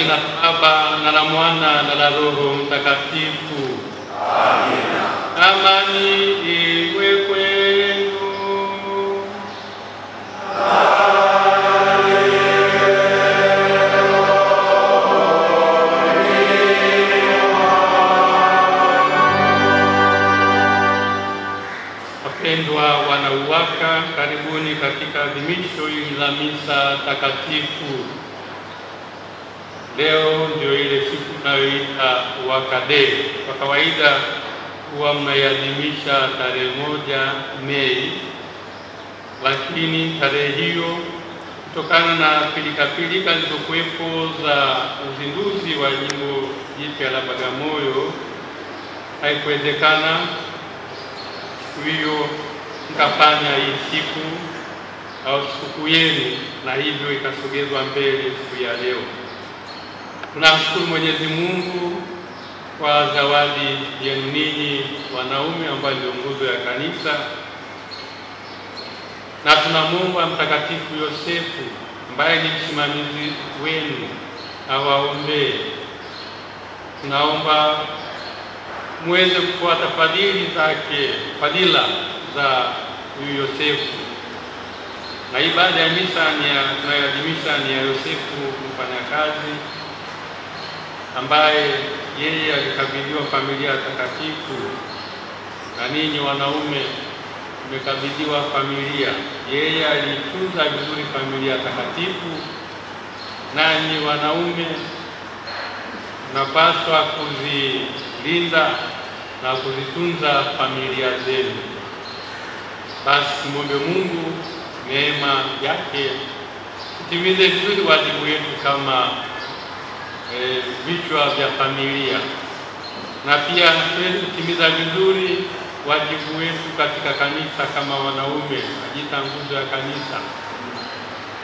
jina la Baba na la Mwana na la Roho Mtakatifu. Amina. Amani iwe kwenu. Wapendwa wanauwaka, karibuni katika adhimisho hili la misa takatifu. Leo ndio ile siku tunayoita Uwaka Day. Kwa kawaida huwa mnaiadhimisha tarehe 1 Mei, lakini tarehe hiyo kutokana na pilika zilizokuwepo za uzinduzi wa jimbo jipya la Bagamoyo haikuwezekana. Hiyo mkafanya hii siku au sikukuu yenu, na hivyo ikasogezwa mbele siku ya leo. Tunamshukuru Mwenyezi Mungu kwa zawadi yenu ninyi wanaume ambao ndio nguzo ya kanisa, na tunamwomba Mtakatifu Yosefu ambaye ni msimamizi wenu awaombee. Tunaomba muweze kufuata fadhila za huyu Yosefu. Na ibada ya misa tunayoadhimisha ni ya Yosefu mfanyakazi, ambaye yeye alikabidhiwa familia takatifu, na ninyi wanaume mmekabidhiwa familia. Yeye alitunza vizuri familia takatifu, nanyi wanaume mnapaswa kuzilinda na kuzitunza familia zenu. Basi tumwombe Mungu neema yake tutimize vizuri wajibu wetu kama vichwa vya familia, na pia tuweze kutimiza vizuri wajibu wetu katika kanisa kama wanaume, najita nguzo ya kanisa.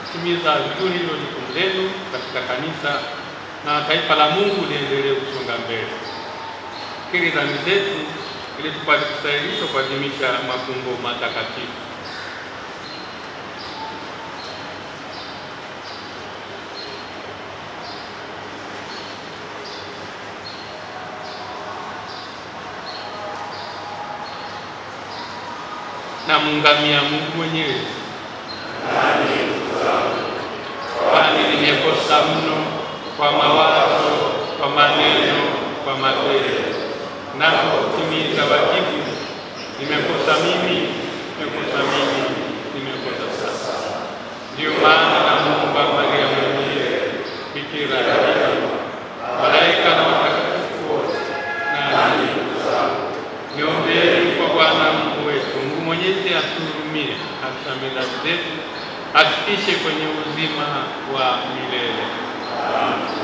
Kutimiza vizuri hilo jukumu lenu katika kanisa, na taifa la Mungu liendelee kusonga mbele. Kiri dhambi zetu ili tupate kustahilishwa kuadhimisha mafumbo matakatifu. Na mungamia Mungu mwenyewe, kwani nimekosa mno kwa mawazo, kwa maneno, kwa matendo na kutimiza wajibu. Nimekosa mimi sasa. Ndio maana namuomba Maria mwenyewe, Bikira Maria, malaika na watakatifu wote, na niombeni kwa Bwana Mungu wetu. Mungu Mwenyezi atuhurumie, atusamehe dhambi zetu, atufikishe kwenye uzima wa milele. Amen.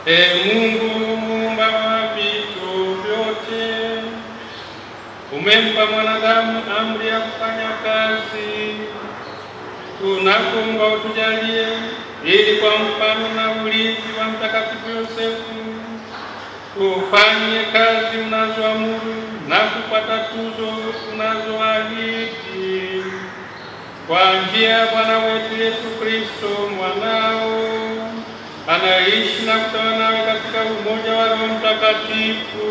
Mungu muumba wa vitu vyote, umempa mwanadamu amri ya kufanya kazi. Tunakuomba utujalie ili kwa mfano na ulinzi wa Mtakatifu Yosefu tufanye kazi unazoamuru na kupata tuzo unazoahidi kwa njia ya Bwana wetu Yesu Kristo mwanao, anaishi na kutawala nawe katika umoja wa Roho Mtakatifu,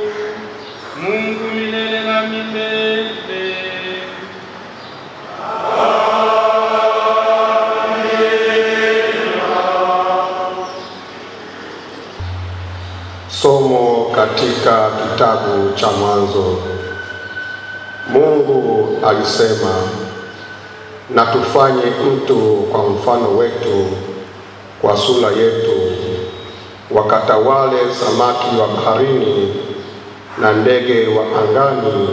Mungu milele na milele. Somo katika kitabu cha Mwanzo. Mungu alisema, na tufanye mtu kwa mfano wetu, kwa sura yetu, wakatawale samaki wa baharini na ndege wa angani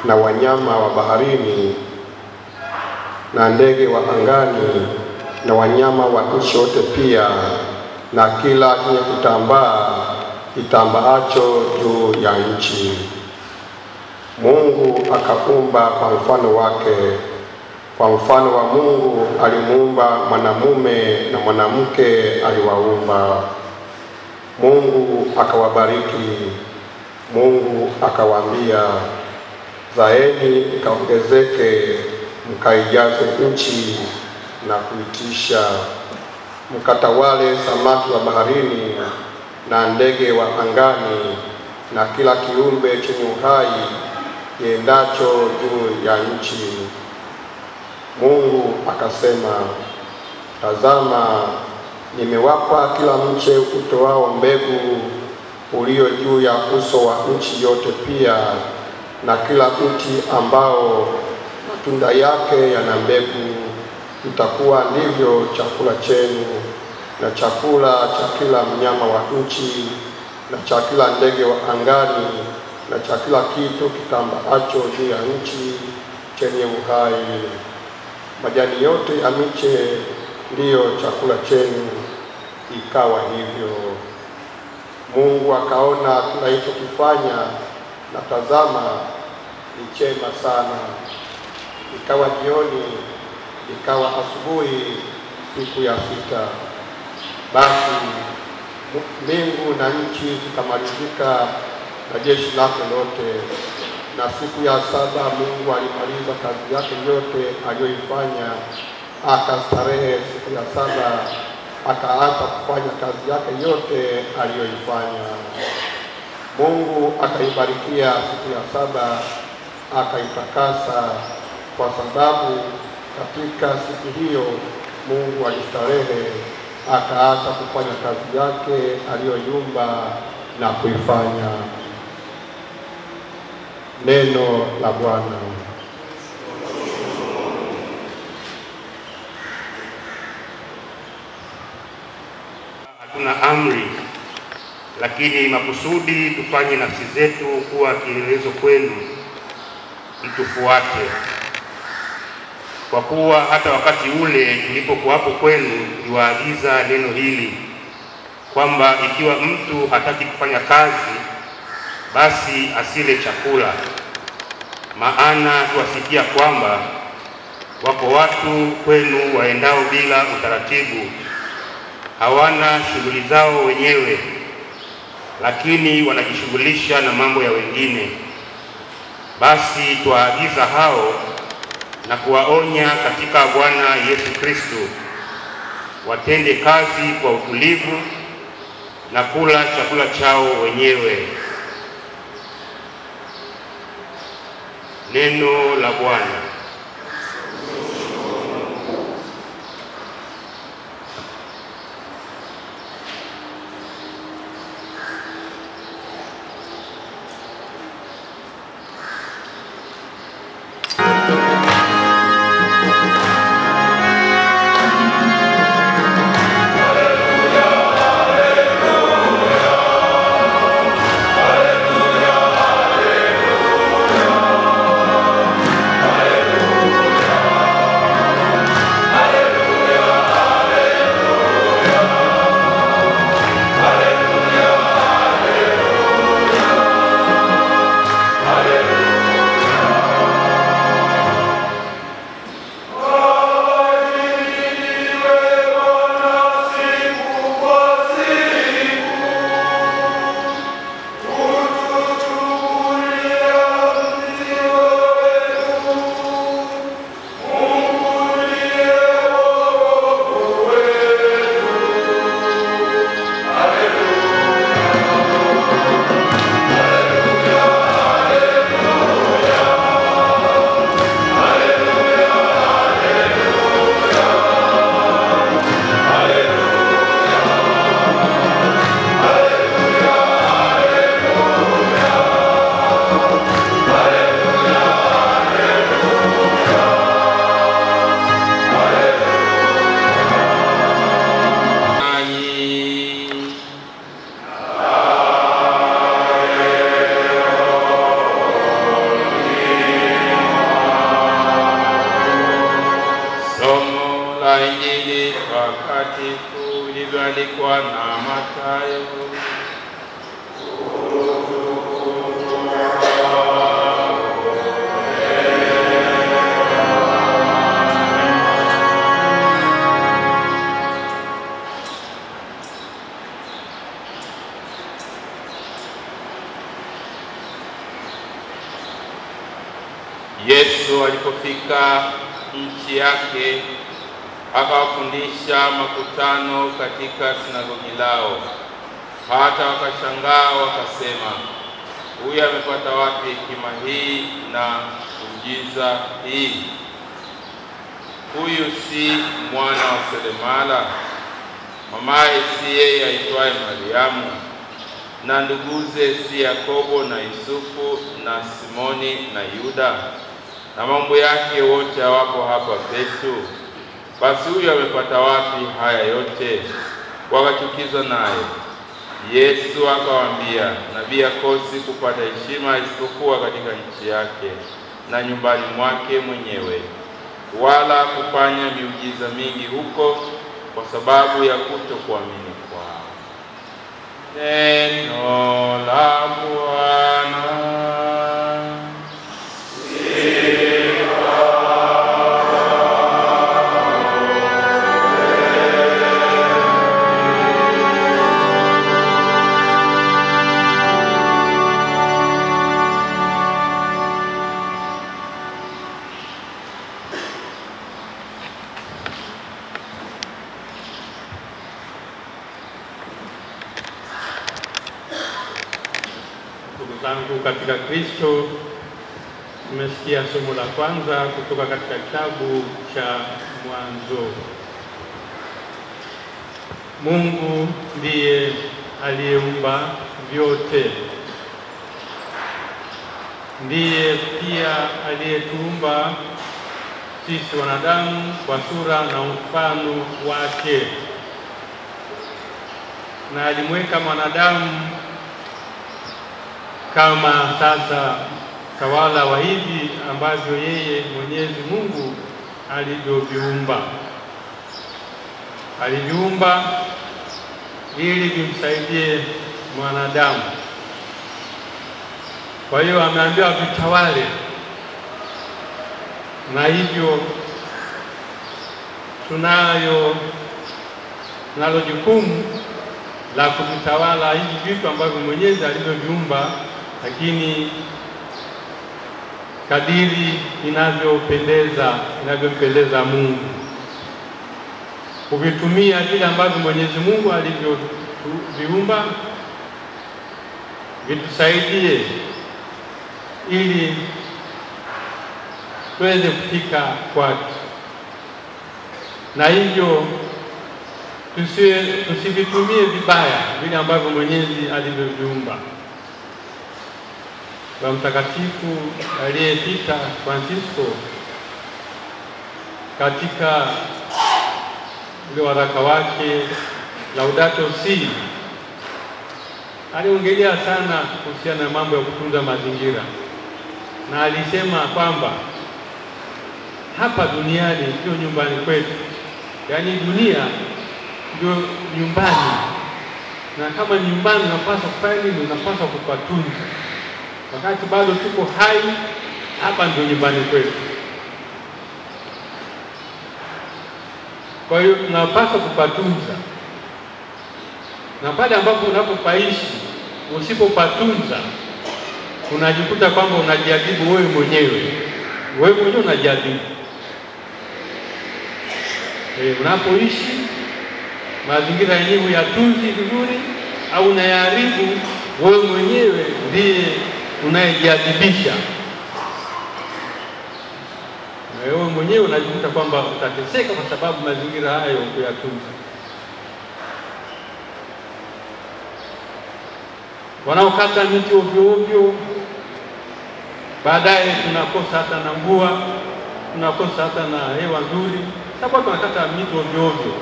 na wanyama wa baharini na ndege wa angani na wanyama wa nchi yote pia, na kila chenye kutambaa kitambaacho juu ya nchi. Mungu akaumba kwa mfano wake, kwa mfano wa Mungu alimuumba, mwanamume na mwanamke aliwaumba. Mungu akawabariki. Mungu akawaambia, zaeni mkaongezeke, mkaijaze nchi na kuitisha, mkatawale samaki wa baharini na ndege wa angani na kila kiumbe chenye uhai kiendacho juu ya nchi. Mungu akasema, tazama, nimewapa kila mche utoao mbegu ulio juu ya uso wa nchi yote pia, na kila mti ambao matunda yake yana mbegu. Itakuwa ndivyo chakula chenu, na chakula cha kila mnyama wa nchi, na cha kila ndege wa angani, na cha kila kitu kitambaacho juu ya nchi chenye uhai. Majani yote ya miche ndiyo chakula chenu. Ikawa hivyo. Mungu akaona kila alichokifanya, na tazama, ni chema sana. Ikawa jioni, ikawa asubuhi, siku ya sita. Basi mbingu na nchi zikamalizika na jeshi lake lote, na siku ya saba Mungu alimaliza kazi yake yote aliyoifanya, akastarehe siku ya saba, akaacha kufanya kazi yake yote aliyoifanya. Mungu akaibarikia siku ya saba, akaitakasa, kwa sababu katika siku hiyo Mungu alistarehe, akaacha kufanya kazi yake aliyoiumba na kuifanya. Neno la Bwana. Hatuna amri, lakini makusudi tufanye nafsi zetu kuwa kielelezo kwenu, mtufuate. Kwa kuwa hata wakati ule nilipokuwapo kwenu niwaagiza neno hili, kwamba ikiwa mtu hataki kufanya kazi, basi asile chakula. Maana tuwasikia kwamba wako watu kwenu waendao bila utaratibu, hawana shughuli zao wenyewe, lakini wanajishughulisha na mambo ya wengine. Basi tuwaagiza hao na kuwaonya katika Bwana Yesu Kristo, watende kazi kwa utulivu na kula chakula chao wenyewe. Neno la Bwana. Hallelujah. ilivyoandikwa na Mathayo. Yesu alipofika nchi yake, akawafundisha makutano katika sinagogi lao. Hata wakashangaa wakasema, huyu amepata wapi hekima hii na muujiza hii? Huyu si mwana wa Selemala? Mamaye si yeye aitwaye Mariamu? Na nduguze si Yakobo na Yusufu na Simoni na Yuda? Na mambo yake wote hawapo hapa petu? Basi huyu amepata wapi haya yote? Wakachukizwa naye. Yesu akawaambia, nabii hakosi kupata heshima isipokuwa katika nchi yake na nyumbani mwake mwenyewe, wala kufanya miujiza mingi huko kwa sababu ya kutokuamini kwao. Neno la Bwana. Zangu katika Kristo, tumesikia somo la kwanza kutoka katika kitabu cha Mwanzo. Mungu ndiye aliyeumba vyote. Ndiye pia aliyetuumba sisi wanadamu kwa sura na mfano wake. Na alimweka mwanadamu kama sasa tawala wa hivi ambavyo yeye Mwenyezi Mungu alivyoviumba. Aliviumba ili vimsaidie mwanadamu. Kwa hiyo ameambiwa vitawale, na hivyo tunalo jukumu la kuvitawala hivi vitu ambavyo Mwenyezi alivyoviumba, lakini kadiri inavyompendeza Mungu, kuvitumia vile ambavyo Mwenyezi Mungu alivyoviumba vitusaidie ili tuweze kufika kwake. Na hivyo tusivitumie vibaya vile ambavyo Mwenyezi alivyoviumba. Kwa Mtakatifu aliyepita Francisco katika ule waraka wake Laudato Si aliongelea sana kuhusiana na mambo ya kutunza mazingira, na alisema kwamba hapa duniani ndio nyumbani kwetu, yaani dunia ndio nyumbani, na kama nyumbani unapaswa kufanya nini? Unapaswa kupatunza. Wakati bado tuko hai, hapa ndio nyumbani kwetu. Kwa hiyo tunapaswa kupatunza, na pale ambapo unapopaishi usipopatunza, unajikuta kwamba unajiadhibu wewe mwenyewe. Wewe mwenyewe unajiadhibu. Unapoishi mazingira yenyewe yatunzi vizuri au unayaharibu, wewe mwenyewe ndiye unayejiadhibisha. Wewe mwenyewe unajikuta kwamba utateseka kwa sababu mazingira hayo kuyatunza. Wanaokata miti ovyo ovyo, baadaye tunakosa hata na mvua, tunakosa hata na hewa nzuri, sababu tunakata miti ovyo ovyo.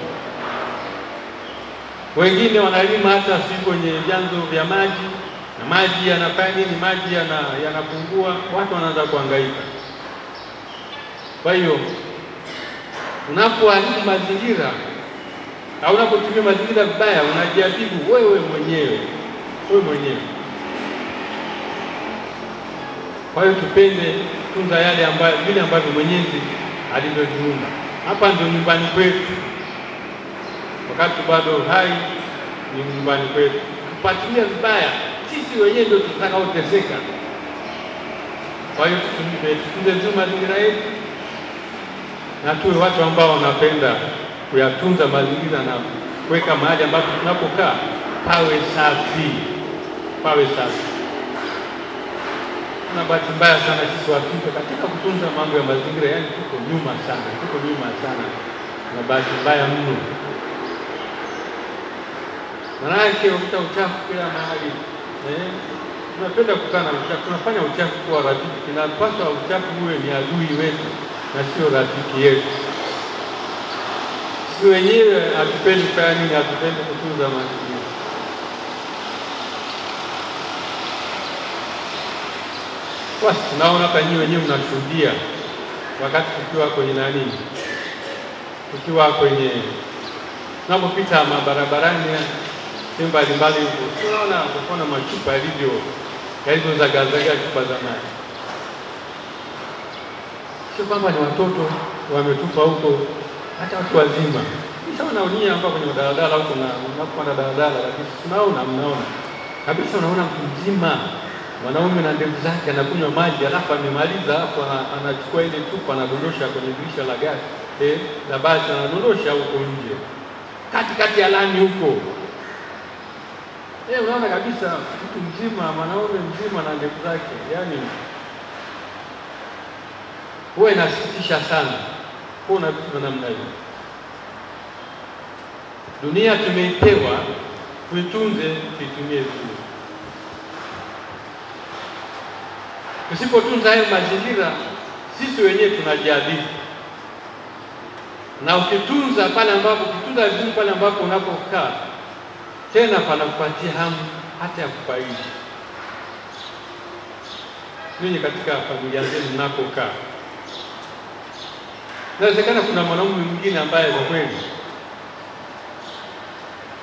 Wengine wanalima hata si kwenye vyanzo vya maji, na maji yanafanya nini? Maji yanapungua, watu wanaanza kuhangaika. Kwa hiyo unapoharibu mazingira, au unapotumia mazingira vibaya unajiadhibu wewe mwenyewe. Kwa hiyo tupende tunza yale ambayo vile ambavyo Mwenyezi alivyoviumba. Hapa ndio nyumbani kwetu, wakati bado hai ni nyumbani kwetu. Kufuatilia vibaya sisi wenyewe ndio tutakaoteseka. Kwa hiyo tutunze vizuri mazingira yetu na tuwe watu ambao wanapenda kuyatunza mazingira na kuweka mahali ambapo tunapokaa pawe safi. Na bahati mbaya sana sisi watu katika kutunza mambo ya mazingira, yani tuko nyuma sana, na bahati mbaya mno. Maanake uchafu kila mahali. Tunapenda kukana uchafu, tunafanya uchafu kuwa rafiki. Tunapaswa uchafu uwe ni adui wetu na sio rafiki yetu. Sisi wenyewe hatupendi kufanya nini? Hatupendi kutunza mazingira. Basi tunaona hapa nyinyi wenyewe mnashuhudia wakati tukiwa kwenye tunapopita mabarabarani sehemu mbalimbali huko, tunaona machupa yalivyozagazaga chupa za maji. Sio kwamba ni watoto wametupa huko, hata watu wazima. Kisha wanaonia hapa kwenye daladala huko na unapopanda daladala, lakini mnaona kabisa, unaona mtu mzima mwanaume na ndevu zake anakunywa maji, alafu amemaliza hapo anachukua ile chupa anadondosha kwenye dirisha la gari la basi, anadondosha huko nje katikati ya lami huko. Unaona kabisa mtu mzima, mwanaume mzima na ndevu zake. Yani huwa inasikitisha sana kuona vitu namna hiyo. Dunia tumeipewa, tuitunze, tuitumie vizuri. Tusipotunza hayo mazingira, sisi wenyewe tunajiadhibu. Na ukitunza vizuri pale ambapo unapokaa, tena panakupatia hamu hata ya kufaidi. Ninyi katika familia zenu mnapokaa, inawezekana kuna mwanamume mwingine ambaye kwa kweli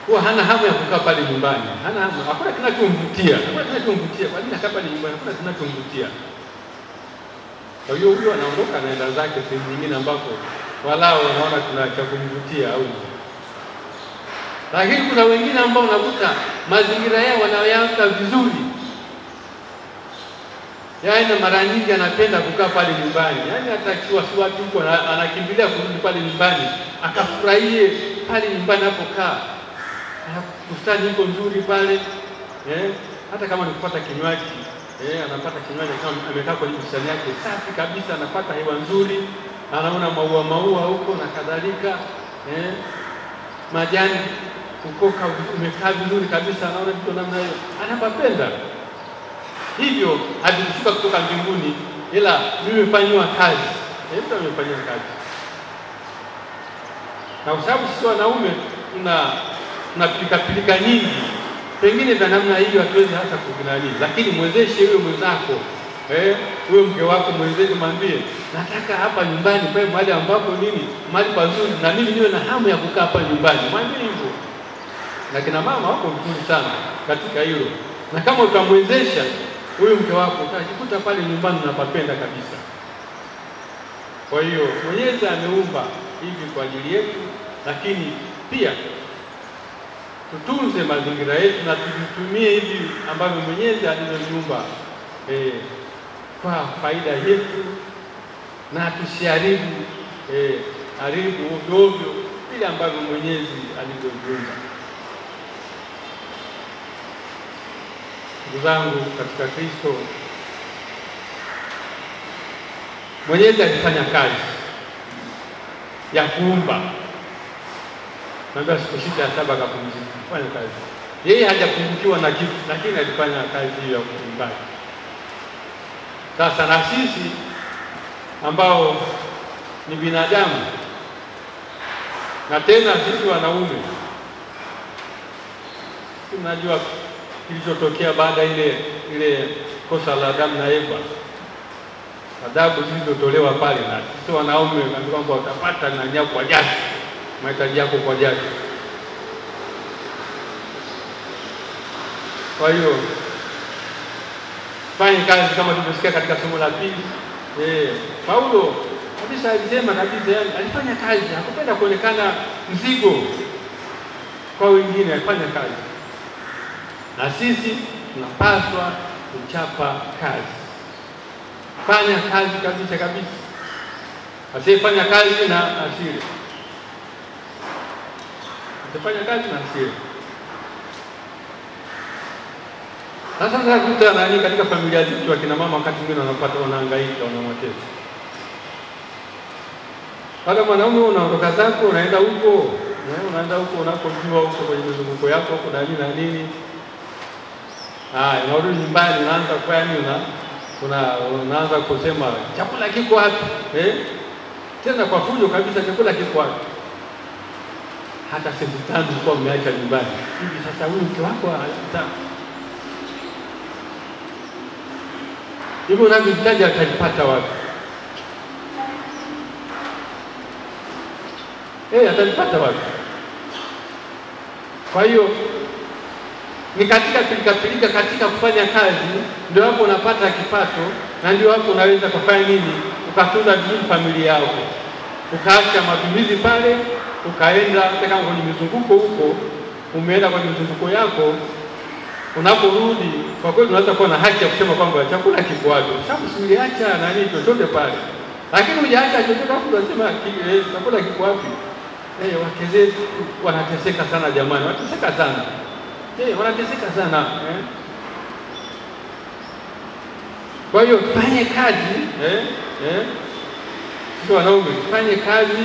huwa hana hamu ya kukaa pale nyumbani. Hana hamu, hakuna kinachomvutia. Kwa nini akaa pale nyumbani? Hakuna kinachomvutia. Kwa hiyo huyo anaondoka anaenda zake sehemu nyingine ambapo walao wanaona kuna cha kumvutia au. Lakini kuna wengine ambao unakuta mazingira yao wanayaanza vizuri. Yaani mara nyingi anapenda kukaa pale nyumbani. Yaani atakiwa si watu huko anakimbilia kurudi pale nyumbani, akafurahie pale nyumbani anapokaa. Bustani iko nzuri pale. Hata kama ni kupata kinywaji, anapata kinywaji kama amekaa kwenye bustani yake safi kabisa, anapata hewa nzuri, anaona maua huko na kadhalika. Majani ukoka umekaa vizuri kabisa, anaona vitu namna hiyo, anapapenda. Hivyo havikushuka kutoka mbinguni, ila vimefanywa kazi. Mtu amefanywa kazi. Na kwa sababu sisi wanaume tunapilika nyingi, pengine vya namna hiyo hatuwezi hata kuvinani, lakini mwezeshe huyo mwenzako, huyo mke wako mwezeshe, mwambie nataka hapa nyumbani pale mahali ambapo mahali pazuri, na mimi niwe na hamu ya kukaa hapa nyumbani. Mwambie hivyo. Na kina mama wako vizuri sana katika hilo. Na kama utamwezesha huyo mke wako, utajikuta pale nyumbani unapapenda kabisa. Kwa hiyo Mwenyezi ameumba hivi kwa ajili yetu, lakini pia tutunze mazingira yetu na tutumie hivi ambavyo Mwenyezi alivyoviumba kwa faida yetu, na tusiharibu ovyo vile ambavyo Mwenyezi alivyoviumba. Ndugu zangu katika Kristo, Mwenyezi alifanya kazi ya kuumba. Naambia siku 6 ya 7 akapumzika. Fanya kazi. Yeye hajapungukiwa na kitu, lakini alifanya kazi hiyo ya kuumba. Sasa na sisi ambao ni binadamu, na tena sisi wanaume, tunajua kilichotokea baada ile kosa la Adamu na Eva, adhabu zilizotolewa pale, na sisi wanaume kwamba utapata na nyako kwa jasho, mahitaji yako kwa jasho. Kwa hiyo fanya kazi kama tulivyosikia katika somo la pili. Paulo kabisa alisema kabisa, yani alifanya kazi, hakupenda kuonekana mzigo kwa wengine, alifanya kazi. Na sisi tunapaswa kuchapa kazi. Fanya kazi kabisa kabisa. Asifanya kazi na asili. Asifanya kazi na asili. Sasa tunakuta nani katika familia zetu akina mama wakati mwingine wanapata wanahangaika, wanamwatesa. Kama mwanaume unaondoka zako unaenda huko, unakojua huko kwenye mizunguko yako huko na nini. Unarudi nyumbani unaanza unaanza kusema chakula kiko wapi? Tena kwa fujo kabisa, chakula kiko wapi? Hata senti tano kwa umeacha nyumbani. Hivi sasa huyu mke wako hivyo unavyohitaji atalipata wapi? Atalipata wapi? Kwa hiyo ni katika pilika katika kufanya kazi ndio hapo unapata kipato, na ndio hapo unaweza kufanya nini? Ukatunza vizuri familia yako. Ukaacha matumizi pale, ukaenda hata kama kwenye mizunguko huko, umeenda kwenye mizunguko yako, unaporudi kwa kweli unaweza kuwa na haki ya kusema kwamba chakula kiko wapi? Sababu uliacha nani chochote pale. Lakini hujaacha chochote hapo unasema chakula kiko wapi? Wake zetu wanateseka sana jamani, wanateseka sana. Wanateseka sana. Kwa hiyo fanye kazi, sisi wanaume fanye kazi,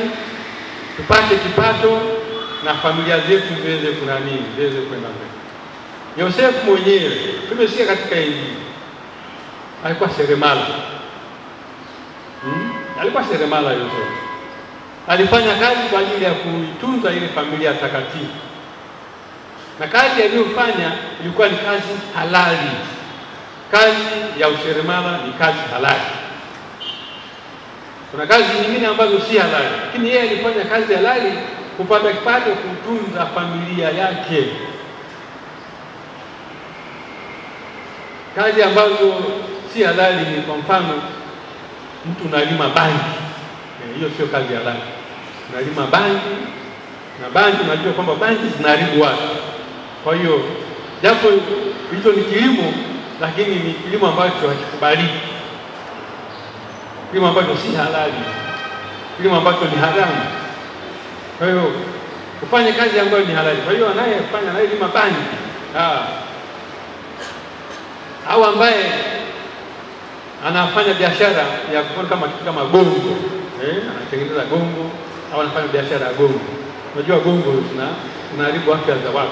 tupate kipato na familia zetu ziweze ziweze kwenda mbele. Yosefu mwenyewe tumesikia katika Injili alikuwa seremala. Alikuwa seremala Yosefu. Alifanya kazi kwa ajili ya kuitunza ile familia takatifu. Na kazi aliyofanya ilikuwa ni kazi halali. Kazi ya useremala ni kazi halali. Kuna kazi nyingine ambazo si halali, lakini yeye alifanya kazi halali kupata kipato, kutunza familia yake. Kazi ambazo si halali ni kwa mfano mtu unalima bangi. Hiyo sio kazi halali. Unalima bangi, na bangi unajua kwamba bangi zinaharibu watu. Kwa hiyo japo hicho ni kilimo, lakini ni kilimo ambacho hakikubaliki. Kilimo ambacho si halali. Kilimo ambacho ni haramu. Kwa hiyo ufanye kazi ambayo ni halali. Kwa hiyo anayelima bangi, au ambaye anafanya biashara ya kama gongo, anatengeneza gongo au anafanya biashara ya gongo. Unajua gongo zinaharibu afya za watu.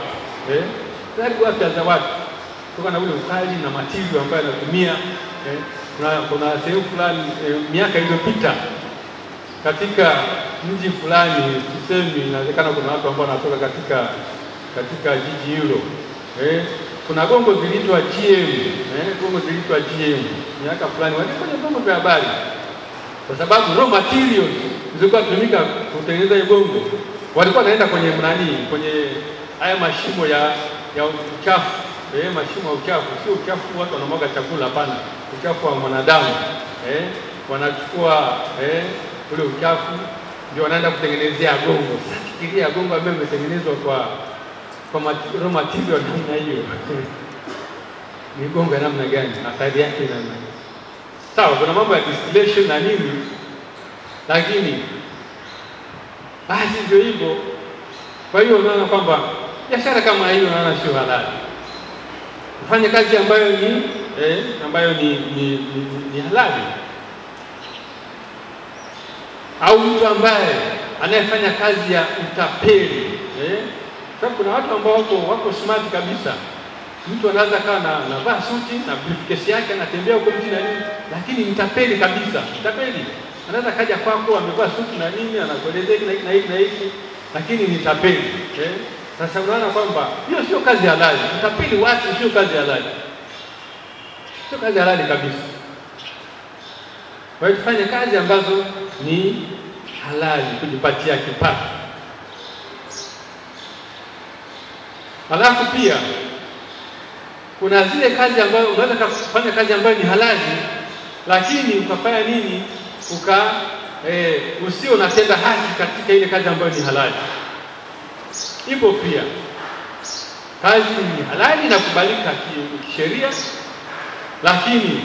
Zinaharibu afya za watu kutokana na ule ukali na matirio ambayo anatumia. Kuna sehemu fulani miaka iliyopita katika mji fulani, tuseme inawezekana kuna watu ambao wanatoka katika jiji hilo. Kuna gongo ziliitwa GM, gongo ziliitwa GM. Miaka fulani walifanya gongo vya habari. Kwa sababu raw materials zilikuwa tumika kutengeneza gongo. Walikuwa wanaenda kwenye kwenye haya mashimo ya uchafu. Mashimo ya uchafu, sio uchafu watu wanamwaga chakula, hapana. Uchafu wa mwanadamu. Wanachukua ule uchafu ndio wanaenda kutengenezea gongo. Sasa fikiria gongo ambayo imetengenezwa kwa raw material namna hiyo. Ni gongo ya namna gani? Athari yake namna gani? Sawa, kuna mambo ya distillation na nini, lakini basi ndio hivyo. Kwa hiyo unaona kwamba biashara kama hiyo unaona sio halali. Ufanye kazi ambayo ni halali. Au mtu ambaye anayefanya kazi ya utapeli, sababu kuna watu ambao wako smart kabisa. Mtu anaweza kaa na vaa suti na briefcase yake anatembea huko mjini na nini, lakini mtapeli kabisa. Mtapeli anaweza kaja kwako amevaa suti na nini, anakuelezea hiki na hiki, lakini ni tapeli. Sasa unaona kwamba hiyo sio kazi halali. Mtapeli watu sio kazi halali. Sio kazi halali kabisa. Kwa hiyo tufanye kazi ambazo ni halali kujipatia kipato. Alafu pia kuna zile kazi ambayo unaweza kufanya kazi ambayo ni halali, lakini ukafanya nini? Usio unatenda haki katika ile kazi ambayo ni halali. Hivyo pia kazi ni halali na kubalika kisheria, lakini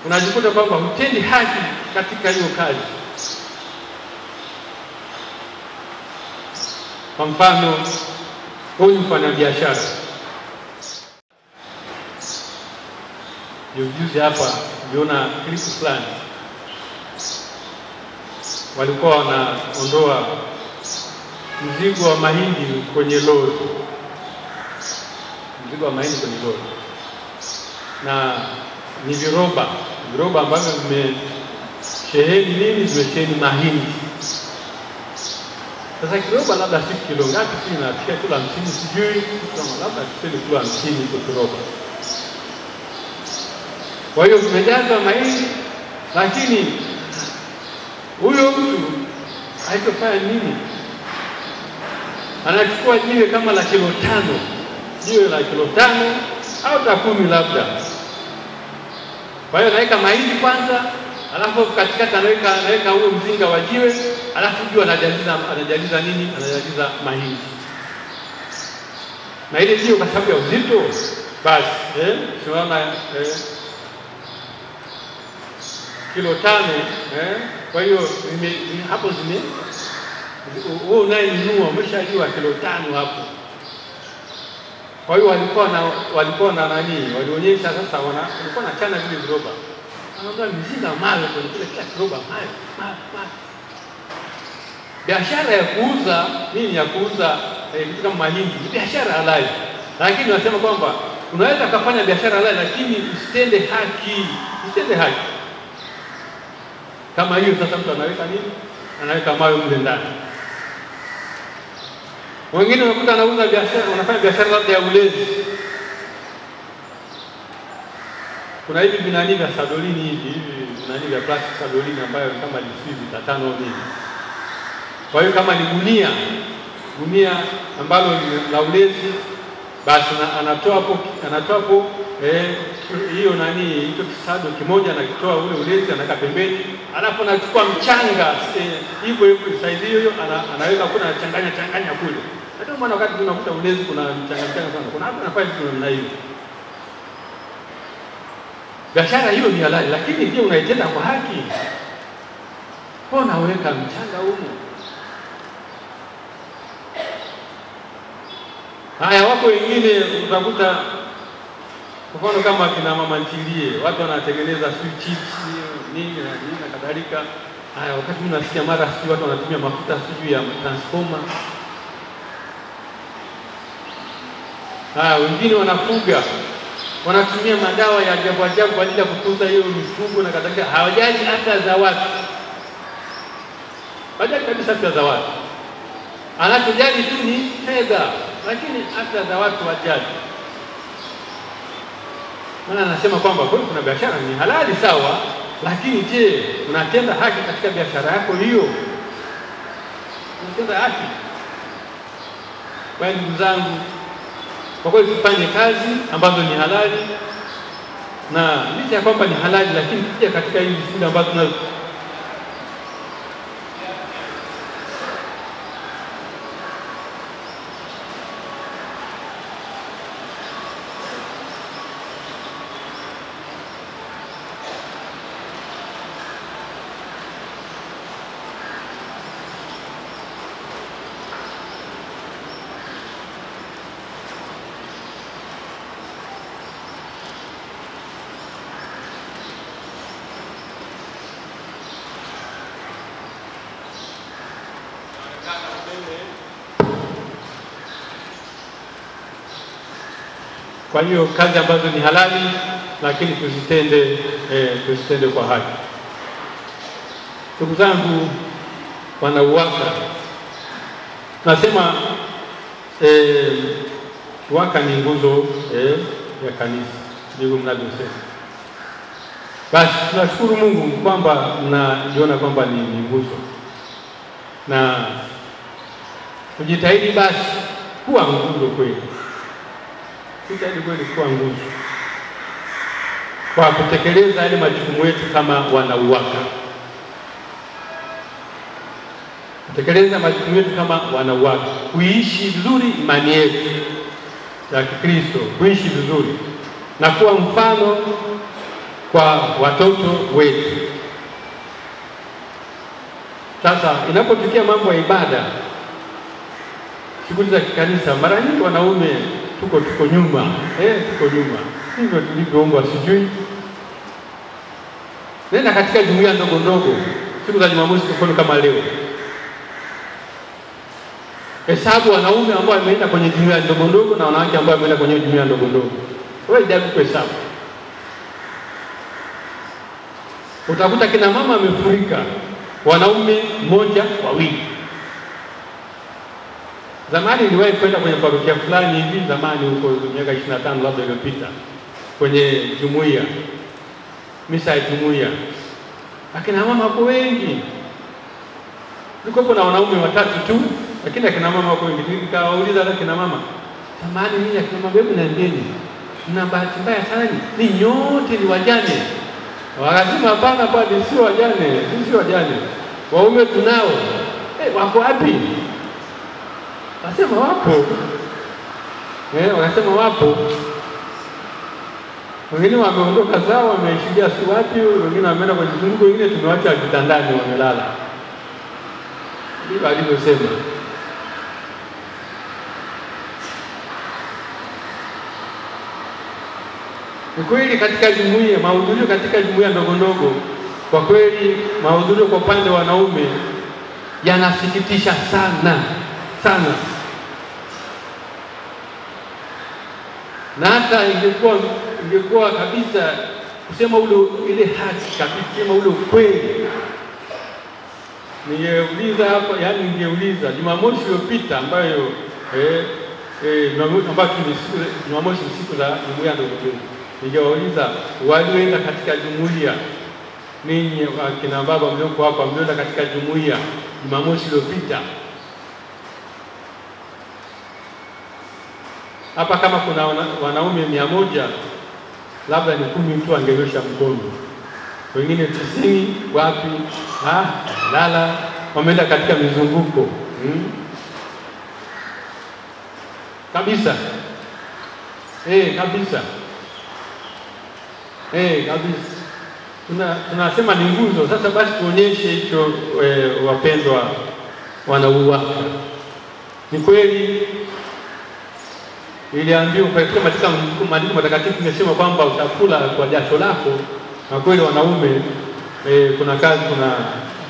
unajikuta kwamba hutendi haki katika hiyo kazi. Kwa mfano, huyu mfanyabiashara juzi hapa niona clip fulani, walikuwa wanaondoa mzigo wa mahindi kwenye lori, mzigo wa mahindi kwenye lori, na ni viroba ambavyo vimesheheni nini? Vimesheheni mahindi. Sasa kiroba labda si kilo ngapi, si inafikia kilo 50, sijui kama labda kilo 50 kwa kiroba. Kwa hiyo vimejazwa mahindi, lakini huyo mtu haitofanya nini? Anachukua jiwe kama la kilo 5, jiwe la kilo 5 au 10 labda. Kwa hiyo anaweka mahindi kwanza, alafu katikati anaweka huo mzinga wa jiwe, alafu juu anajaliza nini? Anajaliza mahindi. Na ile jiwe kwa sababu ya uzito, basi tunaona kilo 5, kwa hiyo hapo wewe unayenunua umeshajua kilo 5 hapo. Kwa hiyo walikuwa na nani? Walionyesha sasa walikuwa na chana vile viroba. Anaomba mzinga mawe kwenye kila kiroba mawe. Biashara ya kuuza nini? Ya kuuza vitu kama mahindi ni biashara halali. Lakini wanasema kwamba unaweza kufanya biashara halali lakini usitende haki. Usitende haki. Kama hiyo sasa mtu anaweka nini? Anaweka mawe mle ndani. Wengine unakuta anauza biashara, wanafanya biashara labda ya ulezi. Kuna hivi vinani vya sadolini hivi vinani vya plastic sadolini ambayo kama liswizi 5 nini. Kwa hiyo kama ni gunia ambalo ni la ulezi, basi anatoa hapo hiyo nani hicho kisado kimoja, anakitoa ule ulezi anaweka pembeni, alafu anachukua mchanga hivyo size hiyo anaweka kuna changanya kule. Hata maana wakati tunakuta ulezi kuna mchanga sana, kuna hapo anafanya vitu namna hiyo. Biashara hiyo ni halali, lakini pia unaitenda kwa haki. Kwa unaweka mchanga huko. Haya, wako wengine utakuta kwa mfano kama kina mama ntilie, watu wanatengeneza chips nini na kadhalika. Haya, wakati mimi nasikia mara sisi watu wanatumia mafuta sijui ya transformer. Wengine wanatumia madawa ya ajabu kwa ajili ya kutunza hiyo mifugo na kadhalika. Hawajali afya za watu. Hawajali kabisa afya za watu. Anachojali tu ni fedha, lakini afya za watu hawajali. Maana anasema kwamba kuna biashara ni halali sawa, lakini je, unatenda haki katika biashara yako hiyo? Unatenda haki? Kwa hiyo ndugu zangu, kwa kweli tufanye kazi ambazo ni halali, na licha ya kwamba ni halali, lakini pia katika hizi shughuli ambazo tunazo Kwa hiyo kazi ambazo ni halali lakini tuzitende kwa haki. Ndugu zangu wana UWAKA, nasema UWAKA ni nguzo ya kanisa, ndivyo mnavyosema. Basi tunashukuru Mungu kwamba mnajiona kwamba ni nguzo, na tujitahidi basi kuwa nguzo kweli. tujitahidi kweli kuwa nguzo kwa kutekeleza yale majukumu yetu kama wanauwaka. Kutekeleza majukumu yetu kama wanauwaka, kuishi vizuri imani yetu ya Kikristo, kuishi vizuri na kuwa mfano kwa watoto wetu. Sasa inapofikia mambo ya ibada, shughuli za kikanisa, mara nyingi wanaume tuko nyuma. Tuko nyuma. Hivyo tulivyoombwa sijui. Nenda katika jumuiya ndogo ndogo siku za Jumamosi kama leo. Hesabu wanaume ambao wameenda kwenye jumuiya ndogo ndogo na wanawake ambao wameenda kwenye jumuiya ndogo ndogo. Wewe jaribu kuhesabu. Utakuta kina mama amefurika, wanaume mmoja, wawili. Zamani niliwahi kwenda kwenye parokia fulani hivi zamani huko miaka 25 labda iliyopita kwenye jumuiya, misa ya jumuiya. Akina mama wako wengi. Nilikuwa na wanaume 3 tu, lakini akina mama wako wengi. Nikawauliza hata kina mama, "Samahani mimi akina mama hebu niambieni, mna bahati mbaya sana ni nyote ni wajane?" Wakasema hapana bado sio wajane, sisi wajane. Waume tunao. Wako wapi? Wasema wapo. Wakasema wapo. Wengine wameondoka zao, wameishikia si wapi, wengine wameenda kwenye mzunguko, wengine tumewacha kitandani wamelala. Ndivyo alivyosema. Ni kweli katika jumuiya, mahudhurio katika jumuiya ndogo ndogo, kwa kweli mahudhurio kwa upande wa wanaume yanasikitisha sana sana. Na hata ingekuwa kabisa kusema ile haki kabisa, kusema ule ukweli. Ningeuliza hapa, yani ningeuliza Jumamosi iliyopita ambayo Jumamosi siku za jumuiya ndogo ndogo. Ningewauliza walioenda katika jumuiya, ninyi akina baba mlioko hapa mlienda katika jumuiya Jumamosi iliyopita. Hapa kama kuna wanaume 100, labda ni 10 tu angenyosha mkono. Wengine 90 wapi? Lala, wameenda katika mizunguko. Kabisa. Kabisa. Kabisa. Tunasema ni nguzo. Sasa basi tuonyeshe hicho, wapendwa wanauwaka. Ni kweli iliambiwa katika maandiko matakatifu imesema kwamba utakula kwa jasho lako. Na kweli wanaume kuna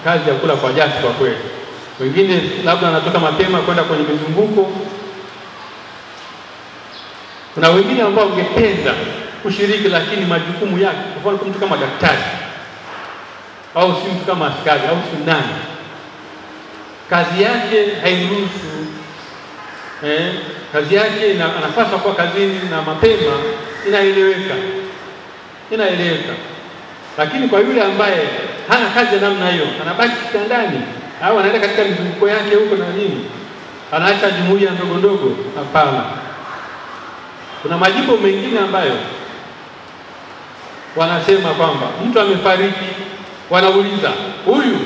kazi ya kula kwa jasho kwa kweli. Wengine labda wanatoka mapema kwenda kwenye mizunguko. Kuna wengine ambao ungependa kushiriki lakini majukumu yake, kwa mfano mtu kama daktari au si mtu kama askari au si nani, kazi yake hairuhusu. Kazi yake anapaswa kuwa kazini na mapema, inaeleweka. Lakini kwa yule ambaye hana kazi ya namna hiyo, anabaki kitandani au anaenda katika mizunguko yake huko na nini, anaacha jumuiya ndogo ndogo, hapana. Kuna majimbo mengine ambayo wanasema kwamba mtu amefariki, wanauliza huyu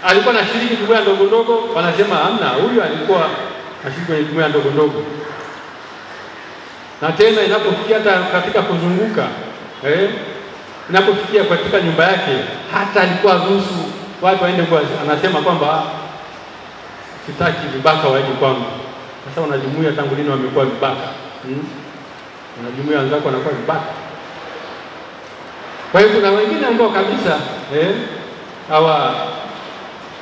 alikuwa anashiriki jumuiya ndogo ndogo, wanasema hamna, huyu alikuwa ashiriki kwenye jumuiya ndogo ndogo. Na tena inapofikia hata katika kuzunguka, inapofikia katika nyumba yake, hata alikuwa ruhusu watu waende kwa, anasema kwamba sitaki vibaka waje kwangu. Sasa wanajumuiya tangu lini wamekuwa vibaka? Wanajumuiya wenzako wanakuwa vibaka. Kwa hiyo kuna wengine ambao kabisa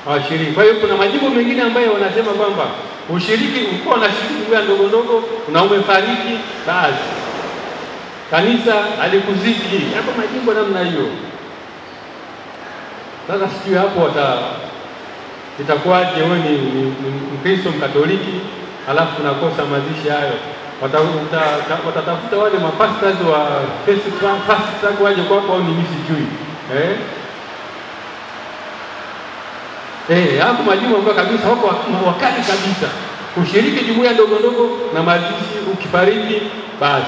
hawashiriki. Kwa hiyo kuna majimbo mengine ambayo wanasema kwamba ushiriki uko na shiriki jumuiya ndogo ndogo, kuna umefariki basi kanisa alikuziki. Hapo majimbo namna hiyo. Sasa sijui hapo itakuwaje wewe ni Mkristo Mkatoliki alafu tunakosa mazishi hayo. Watatafuta wale mapastors wa fast track waje kwako au ni mimi sijui. Hapo majimbo ambayo kabisa wako wakati kabisa kushiriki jumuiya ndogo ndogo na mazishi, ukifariki basi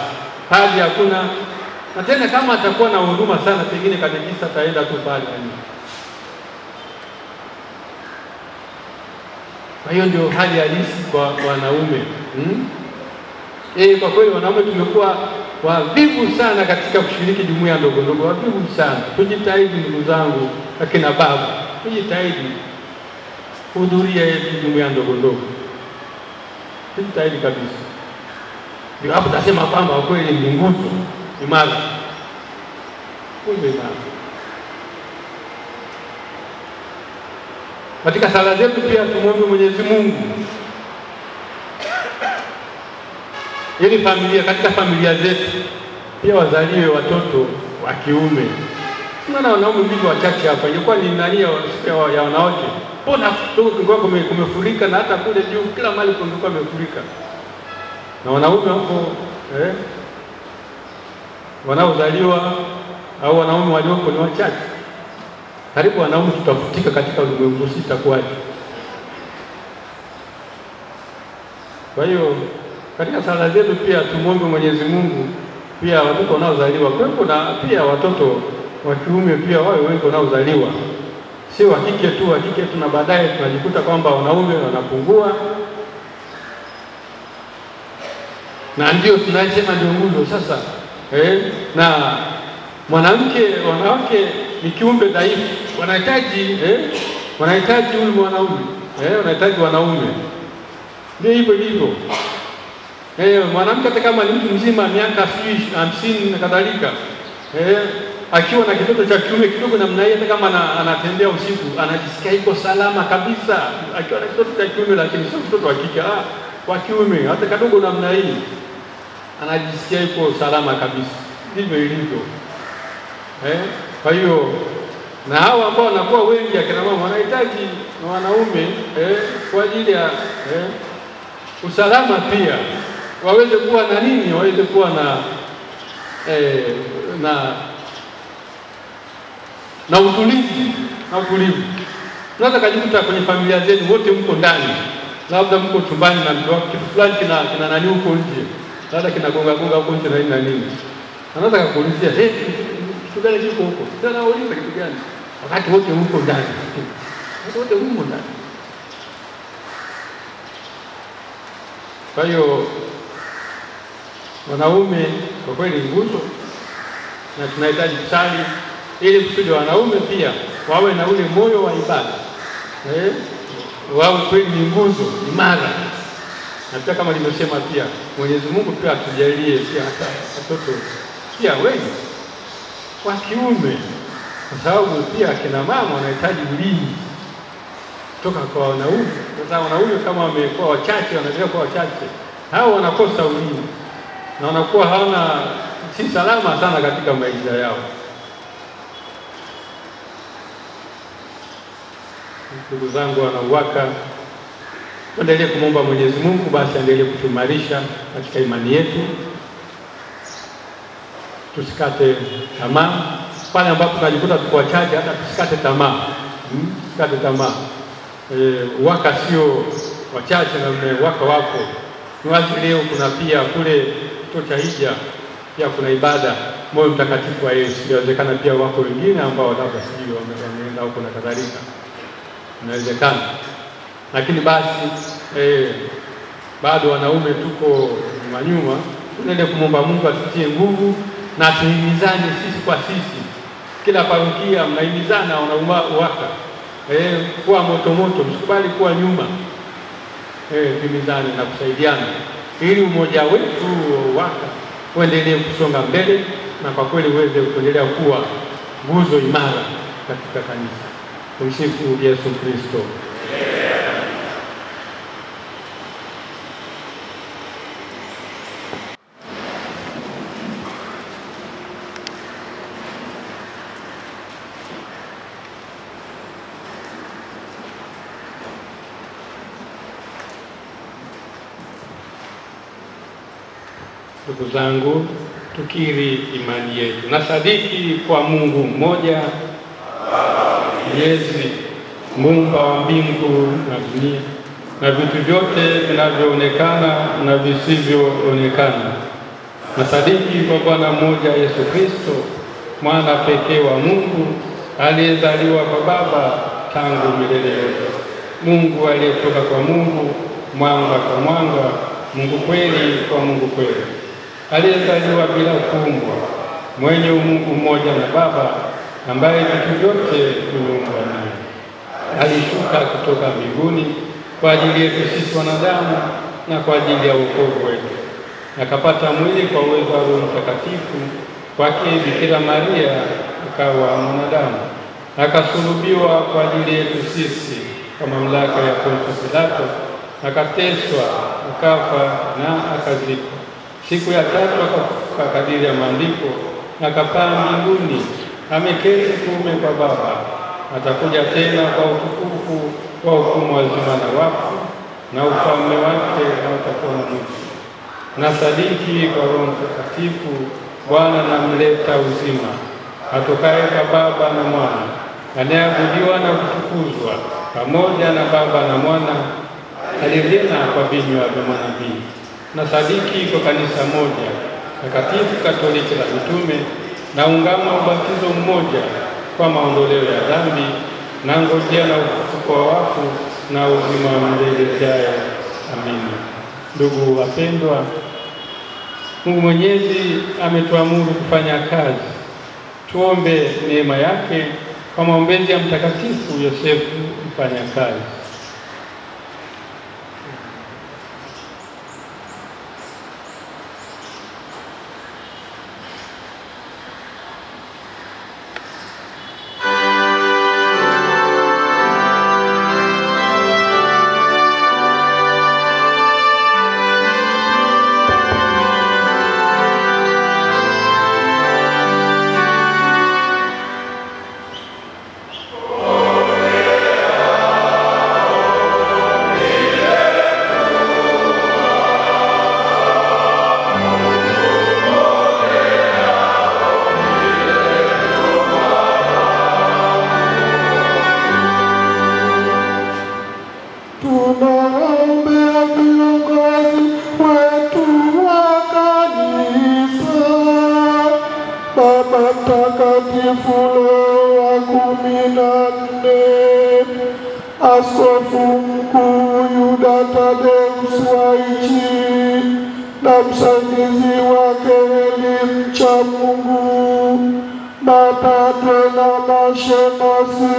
kazi hakuna. Na tena kama atakuwa na huduma sana, pengine katekista ataenda tu pale. Kwa hiyo ndio hali halisi kwa wanaume. Kwa kweli wanaume tumekuwa wavivu sana katika kushiriki jumuiya ndogo ndogo, wavivu sana. Tujitahidi ndugu zangu, akina baba, tujitahidi kuhudhuria hizi jumuiya ndogo ndogo. Tujitahidi kabisa. Ndio hapo tasema kwamba kweli ni nguzo imara. Kumbe imara. Katika sala zetu pia tumwombe Mwenyezi Mungu ili katika familia zetu pia wazaliwe watoto wa kiume. Tunaona wanaume vingi wachache hapa. Ilikuwa ni nani ya wanawake. Mbona kulikuwa kumefurika, na hata kule juu kila mahali kulikuwa kumefurika. Na wanaume hapo wanaozaliwa au wanaume walioko ni wachache. Karibu wanaume tutafutika katika ulimwengu, sitakuwaje. Kwa hiyo katika sala zetu pia tumwombe Mwenyezi Mungu pia watoto wanaozaliwa kwepo, na pia watoto wa kiume pia wawe wengi wanaozaliwa, sio wa kike tu, na baadaye tunajikuta kwamba wanaume wanapungua. Na ndio tunasema ndio nguzo sasa. Na wanawake ni kiumbe dhaifu, wanahitaji huyu mwanaume, wanahitaji wanaume. Ndio hivyo. Mwanamke hata kama ni mtu mzima miaka 50 na kadhalika, akiwa na kitoto cha kiume kidogo namna hiyo, hata kama anatembea usiku anajisikia iko salama kabisa, akiwa na kitoto cha kiume. Lakini sio mtoto wa kike, wa kiume hata kadogo namna hii anajisikia iko salama kabisa. Ndivyo ilivyo. Kwa hiyo na hao ambao wanakuwa wengi akina mama wanahitaji wanaume kwa ajili ya usalama pia, waweze kuwa na nini, waweze kuwa na utulivu. Tunaweza kujikuta kwenye familia zenu wote mko ndani, labda mko chumbani na mtu wako, kitu fulani kina nani huko nje, labda kinagonga huko nje na nini. Anaweza kukuulizia kitu gani kiko huko, tena uliza kitu gani, wakati wote mko ndani, wote mko ndani. Kwa hiyo wanaume kwa kweli nguzo, na tunahitaji kusali ili kusudi wanaume pia wawe na ule moyo wa ibada, wawe kweli ni nguzo imara. Na pia kama nimesema pia Mwenyezi Mungu pia atujalie pia hata watoto pia wengi wa kiume, kwa sababu pia kina mama wanahitaji ulinzi kutoka kwa wanaume. Sasa wanaume kama wamekuwa wachache, wanaendelea kuwa wachache, hao wanakosa ulinzi na wanakuwa hawana si salama sana katika maisha yao. Ndugu zangu wanauwaka, tuendelee kumwomba Mwenyezi Mungu basi aendelee kutuimarisha katika imani yetu, tusikate tamaa pale ambapo tunajikuta tuko wachache, hata tusikate tamaa. Tusikate tamaa. Waka sio wachache na waka wapo. Ni leo kuna pia kule kituo cha hija pia kuna ibada moyo mtakatifu wa Yesu. Inawezekana pia wako wengine ambao labda sijui wameenda huko na kadhalika. Inawezekana. Lakini basi bado wanaume tuko nyuma, tunaendelea kumwomba Mungu atutie nguvu na tuhimizane sisi kwa sisi. Kila parokia mnahimizana wanauwaka. Kuwa moto, msikubali kuwa nyuma. Tuhimizane na kusaidiana ili umoja wetu waka uendelee kusonga mbele, na kwa kweli uweze kuendelea kuwa nguzo imara katika kanisa. Tumsifu Yesu Kristo. Ndugu zangu, tukiri imani yetu. Nasadiki kwa Mungu mmoja, Mwenyezi, Muumba wa mbingu na dunia na vitu vyote vinavyoonekana na visivyoonekana. Nasadiki kwa Bwana mmoja Yesu Kristo, mwana pekee wa Mungu, aliyezaliwa kwa Baba tangu milele yote, Mungu aliyetoka kwa Mungu, mwanga kwa mwanga, Mungu kweli kwa Mungu kweli, aliyezaliwa bila kuumbwa, mwenye umungu mmoja na Baba, ambaye vitu vyote vimeumbwa naye. Alishuka kutoka mbinguni kwa ajili yetu sisi wanadamu na kwa ajili ya wokovu wetu, akapata mwili kwa uwezo wa Roho Mtakatifu, kwake Bikira Maria akawa mwanadamu, akasulubiwa kwa ajili yetu sisi kwa mamlaka ya Poncio Pilato, akateswa, akafa na akazikwa. Siku ya tatu akafufuka kadiri ya Maandiko, akapaa mbinguni, ameketi kuume kwa Baba, atakuja tena kwa utukufu wa hukumu wazima na wafu, na ufalme wake hautakuwa na mwisho. Nasadiki kwa Roho Mtakatifu, Bwana na mleta uzima, atokaye kwa Baba na Mwana, anayeabudiwa na kutukuzwa pamoja na Baba na Mwana, alinena kwa vinywa vya manabii. Nasadiki kwa kanisa moja takatifu Katoliki la mitume, na ungama ubatizo mmoja kwa maondoleo ya dhambi, na ngojea na ufufuko wa wafu na uzima wa milele ujayo. Amina. Ndugu wapendwa, Mungu Mwenyezi ametuamuru kufanya kazi. Tuombe neema yake kwa maombezi ya Mtakatifu Yosefu mfanya kazi. Askofu Mkuu Yuda Tadeus Waichi na msaidizi wake Eli mcha Mungu, mapadre na mashemasi,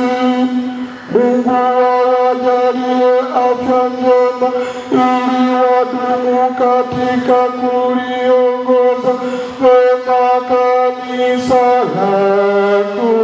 Mungu awajalie afya njema ili wadumu katika kuliongoza vema kanisa lako.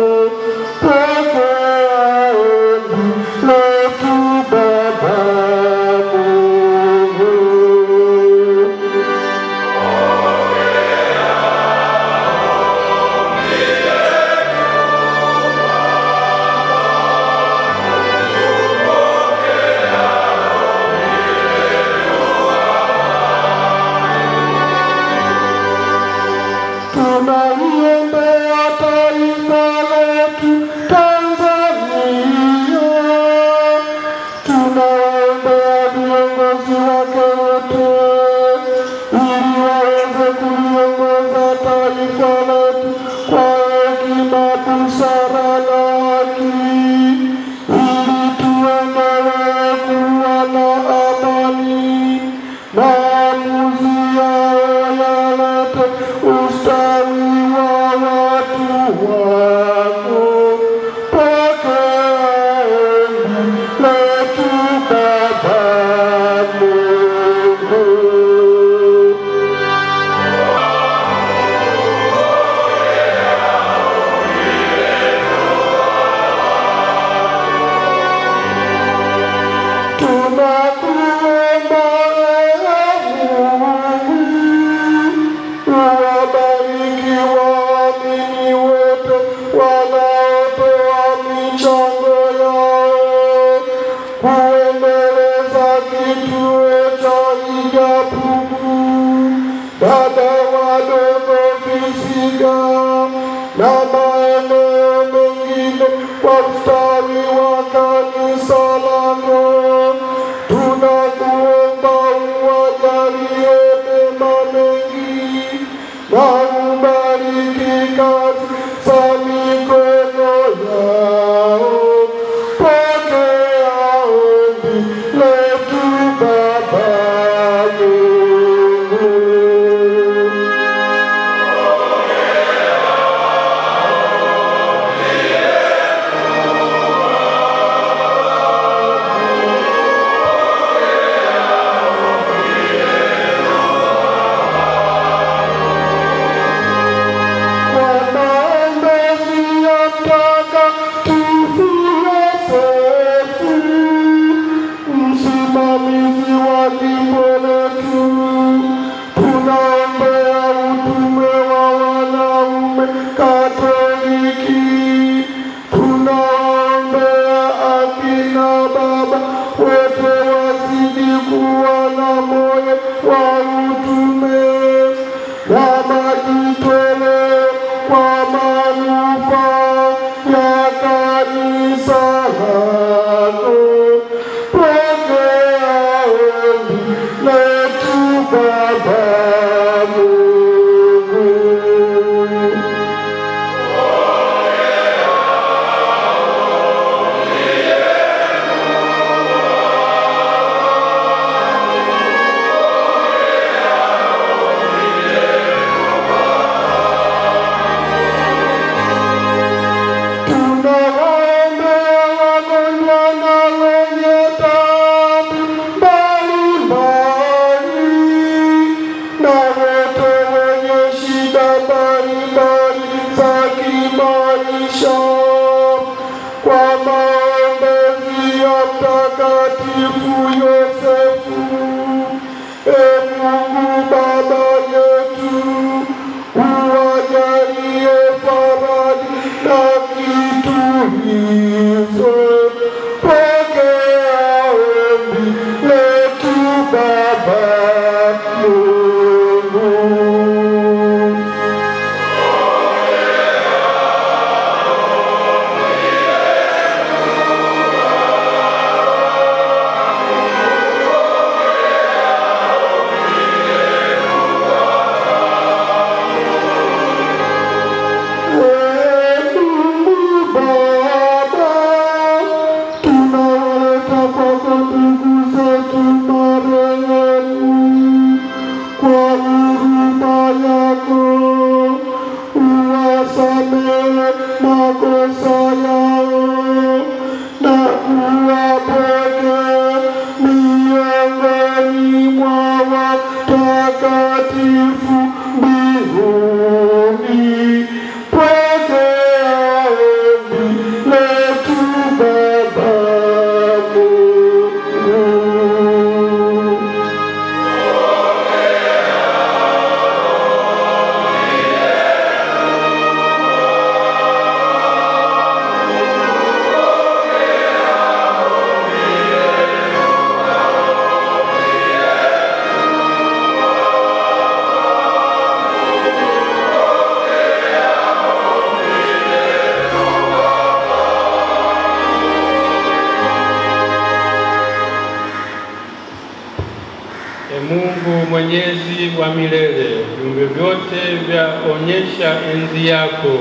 wa milele, viumbe vyote vyaonyesha enzi yako.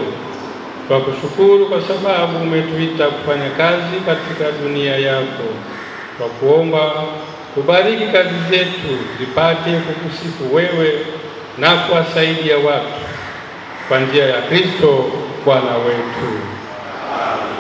Kwa kushukuru kwa sababu umetuita kufanya kazi katika dunia yako. Kwa kuomba kubariki kazi zetu zipate kukusifu wewe na kuwasaidia watu kwa njia ya Kristo Bwana wetu. Amen.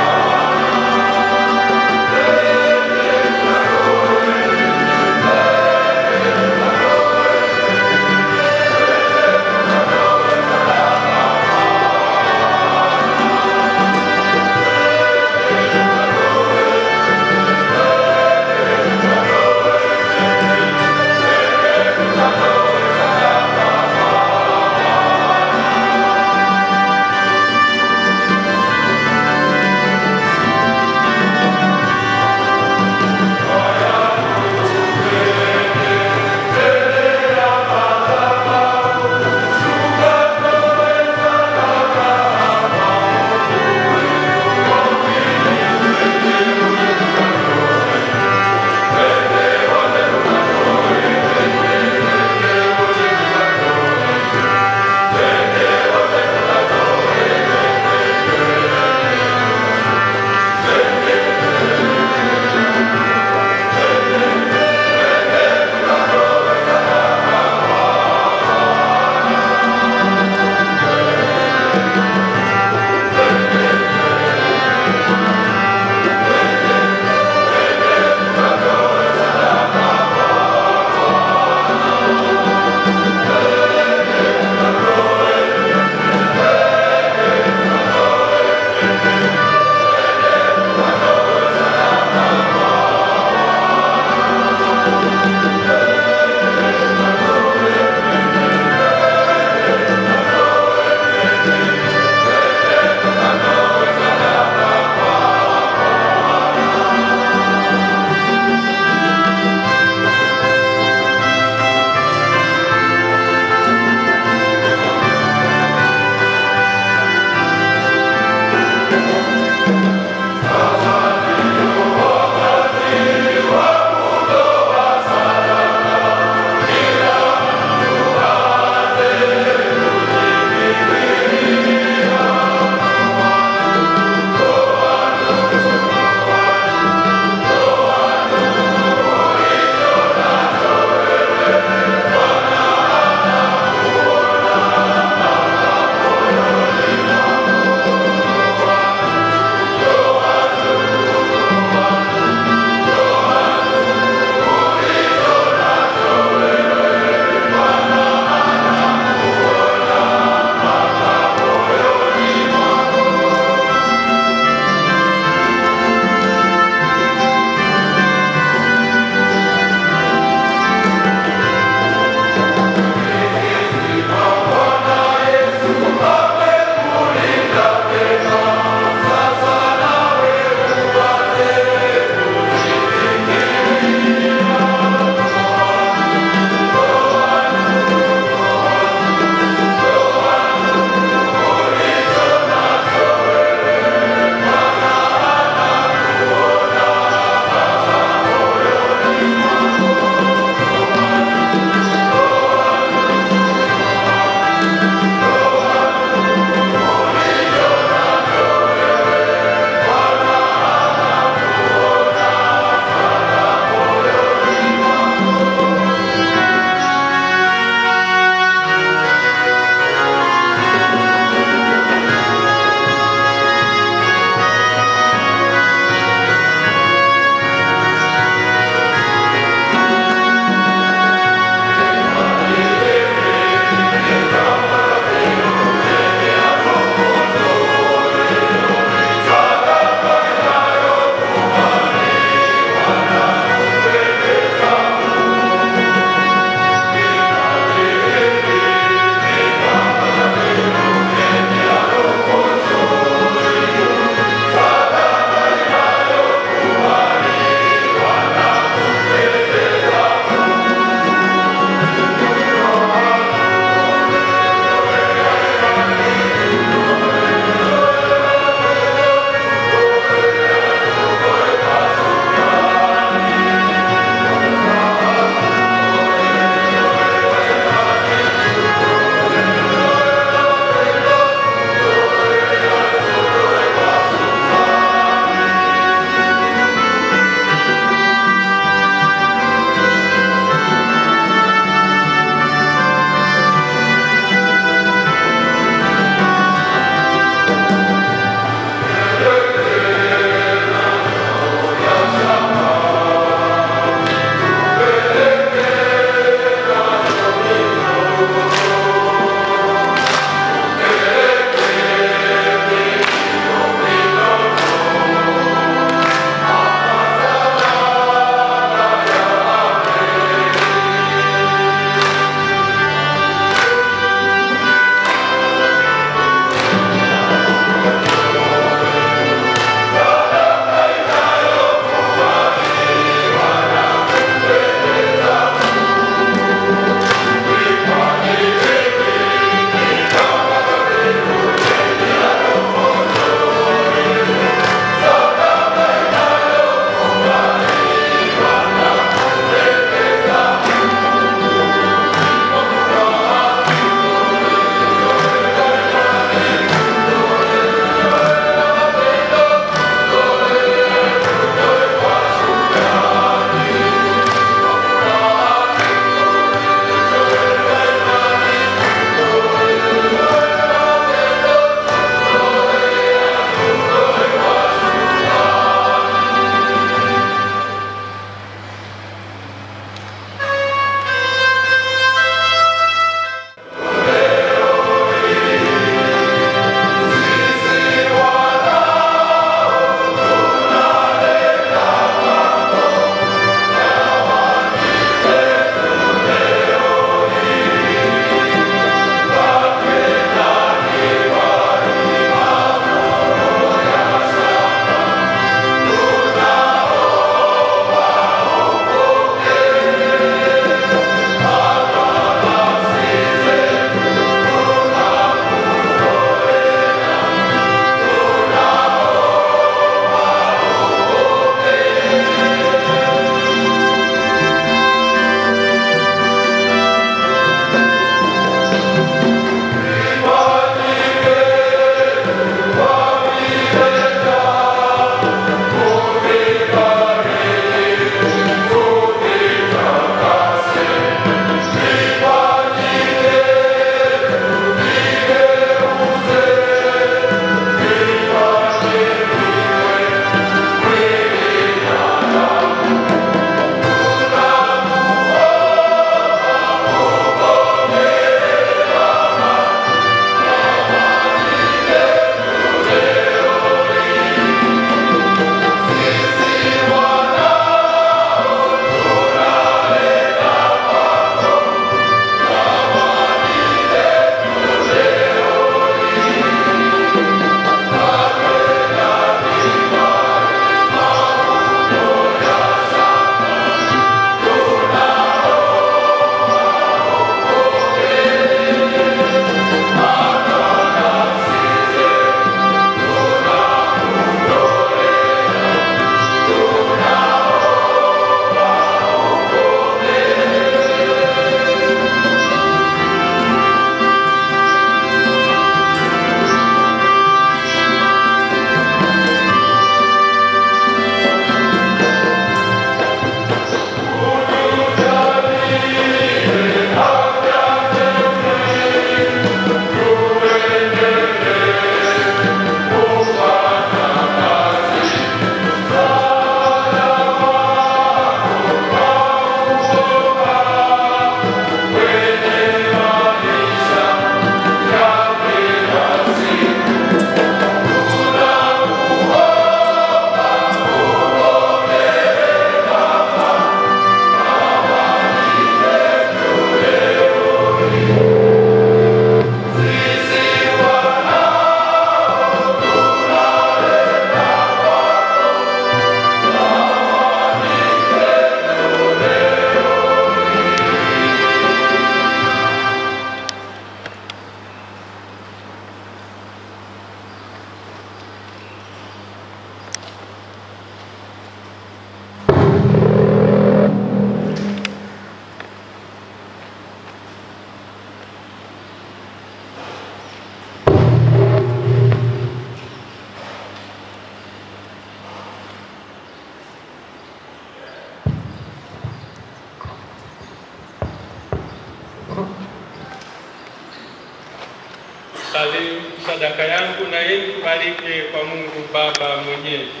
sadaka yangu na yenu kubalike kwa Mungu Baba Mwenyezi.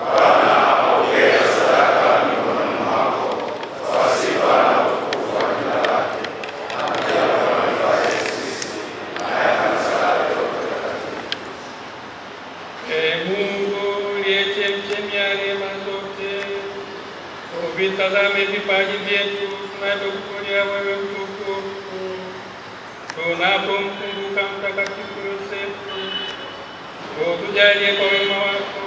Bwana apokee sadaka mikononi mwako kwa sifa na utukufu wa jina lake, na pia kwa manufaa yetu sisi na ya kanisa lake takatifu. Ee Mungu uliye chemchemi ya rehema zote, uvitazame vipaji vyetu tunavyokulia wewe mtukufu, tunapomkumbuka Mtakatifu Yosefu, utujalie kwa wema wako,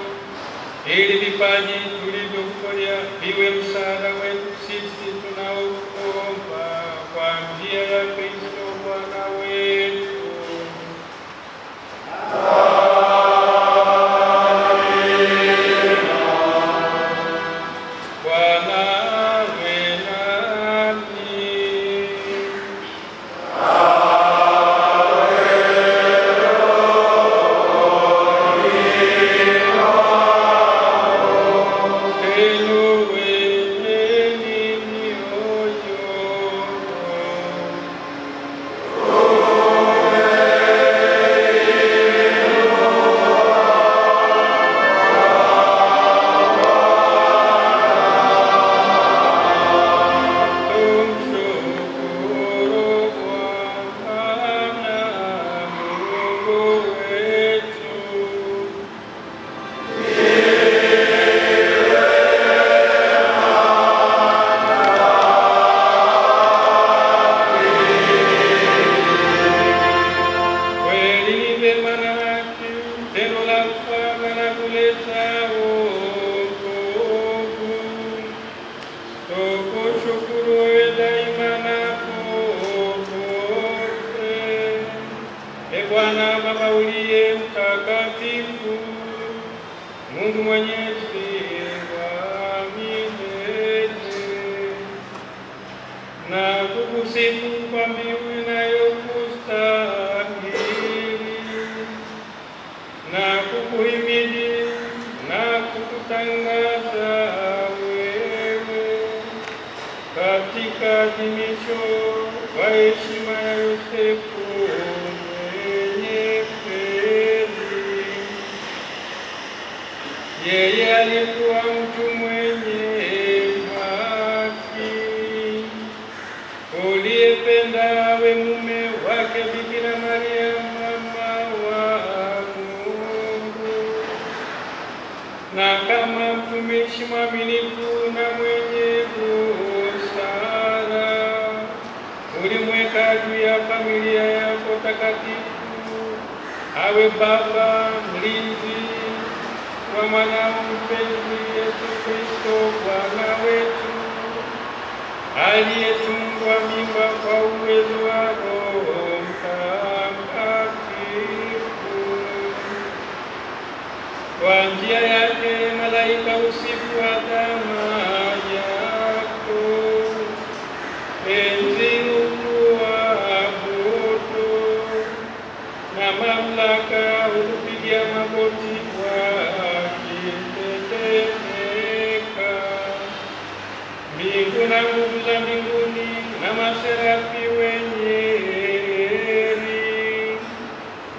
ili vipaji tulivyokulia viwe msaada wetu sisi tunaokuomba kwa njia ya Kristo Bwana wetu. Bwana Baba uliye mtakatifu, Mungu Mwenyezi wa milele, na kukusifu kwa mbiu inayokustahili, na kukuhimidi na kukutangaza wewe katika adhimisho kwa heshima ya Yosefu yeye alikuwa mtu mwenye haki, uliyependa awe mume wake Bikira Maria mama wa Mungu, na kama mtumishi mwaminifu na mwenye busara ulimweka juu ya familia yako takatifu awe baba mlinzi wa mwanao mpenzi Yesu Kristo Bwana wetu, aliyetungwa mimba kwa uwezo wa Roho Mtakatifu. Kwa njia yake malaika usifu adhama yako, enzi ukuabudu na mamlaka hukupigia magoti mbingu na nguvu za mbinguni na maserafi wenye heri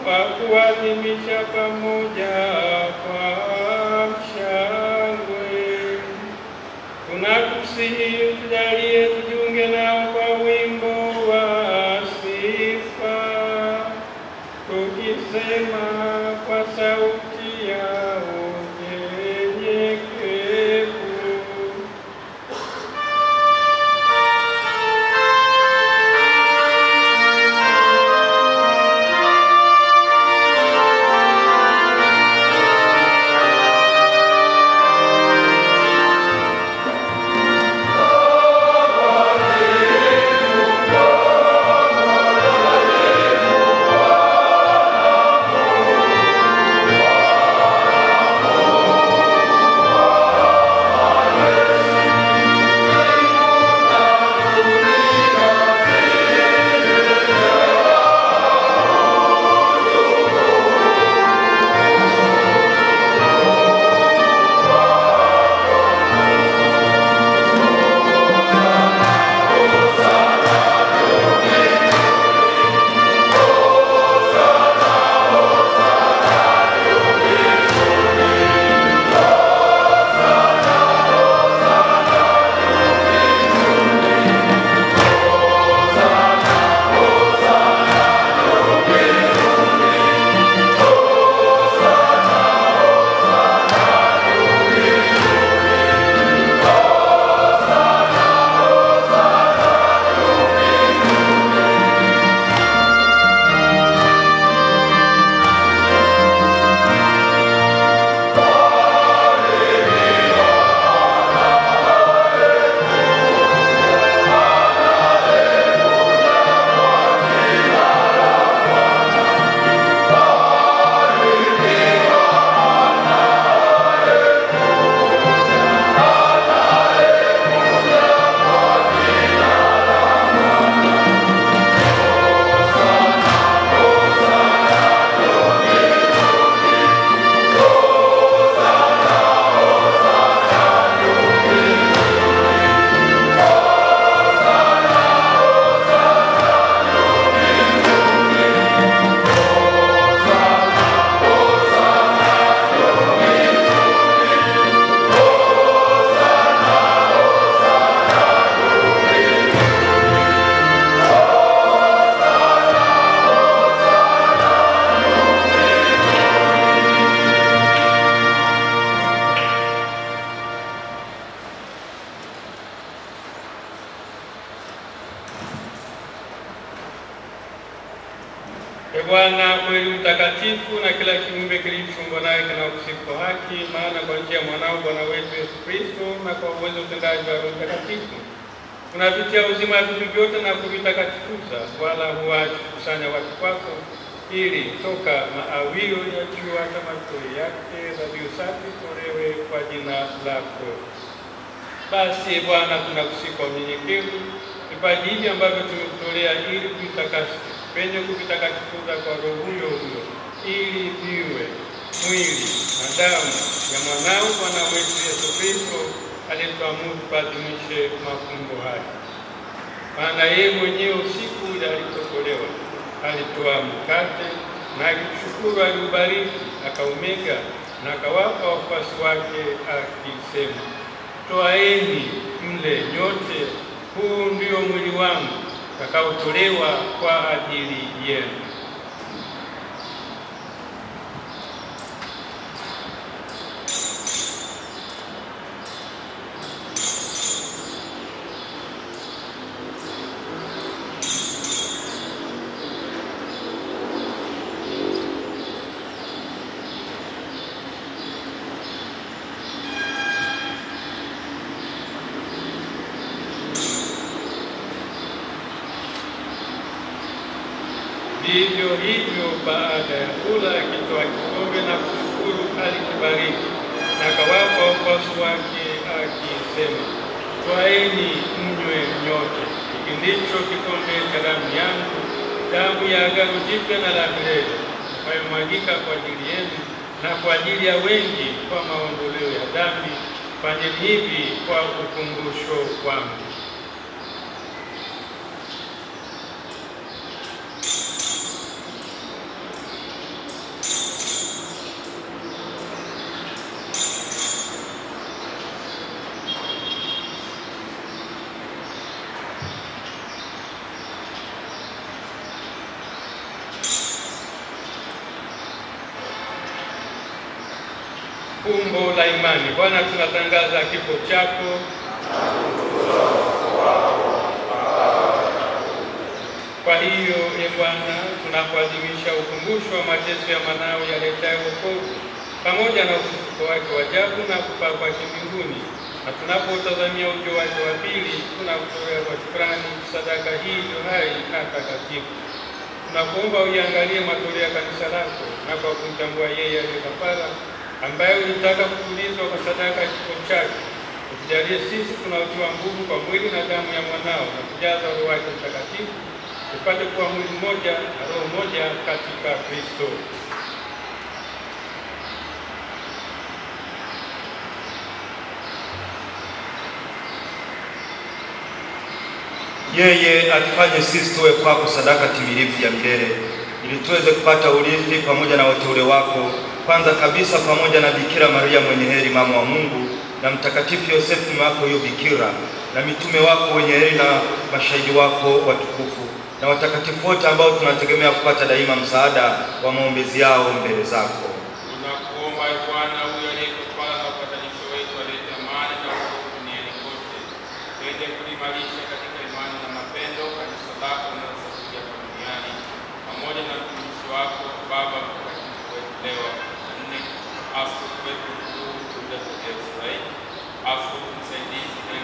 wa kuadhimisha pamoja kwa mshangao Bwana kweli mtakatifu, na kila kiumbe kilichoumbwa naye kinakusifu kwa haki, maana kwa njia ya mwanao Bwana wetu Yesu Kristo na kwa uwezo utendaji wa Roho Mtakatifu unavitia uzima wa vitu vyote na kuvitakatifuza, wala huachi kukusanya watu kwako, ili toka maawio ya juu hata matoleo yake dhabihu safi tolewe kwa jina lako. Basi Bwana, tunakusihi kwa unyenyekevu vipaji hivi ambavyo tumekutolea ili kuvitakasa penye kuvitakatifuza kwa Roho huyo huyo, ili viwe mwili na damu ya mwanao Bwana wetu Yesu Kristo aliyetuamuru tuadhimishe mafumbo haya. Maana yeye mwenyewe usiku ule alipotolewa alitoa mkate na akishukuru aliubariki, akaumega na akawapa wafuasi wake akisema, "Toaeni mle nyote, huu ndio mwili wangu utakaotolewa kwa ajili yenu." Vivyo hivyo baada ya kula akitoa kikombe na kushukuru alikibariki na akawapa wafuasi wake akisema, "Twaeni mnywe nyote, hiki ndicho kikombe cha damu yangu, damu ya agano jipya na la milele, inayomwagika kwa ajili yenu na kwa ajili ya wengi kwa maondoleo ya dhambi. Fanyeni hivi kwa ukumbusho wangu." Fumbo la imani. Bwana, tunatangaza kifo chako kwa hiyo, Bwana, tunapoadhimisha ukumbusho wa mateso ya mwanao yaletayo wokovu pamoja na ufufuko wake wa ajabu na kupaa kwake mbinguni, na tunapotazamia ujio wake wa pili, tunakutolea kwa shukrani sadaka hii iliyo hai na takatifu. Tunakuomba uiangalie matoleo ya kanisa lako, na kwa kumtambua yeye aliye kafara ambaye ulitaka kutulizwa kwa sadaka ya kifo chake, utujalie sisi tunaotiwa nguvu kwa mwili na damu ya mwanao na kujaza Roho wake Mtakatifu, tupate kuwa mwili mmoja na roho moja katika Kristo. Yeye atufanye sisi tuwe kwako sadaka timilifu ya milele, ili tuweze kupata urithi pamoja na wateule wako, kwanza kabisa pamoja na Bikira Maria mwenye heri mama wa Mungu, na Mtakatifu Yosefu mume wako huyo Bikira, na mitume wako wenye heri na mashahidi wako watukufu, na watakatifu wote ambao tunategemea kupata daima msaada wa maombezi yao mbele zako. Tunakuomba Bwana, huyo aliyekufanya na upatanisho wetu, alete amani na wokovu duniani kote. Twende kuliimarisha katika imani na mapendo kanisa lako linalosalia duniani, pamoja na mtumishi wako Baba Mtakatifu wetu Leo wa 14, askofu wetu mkuu Israeli, askofu msaidizi na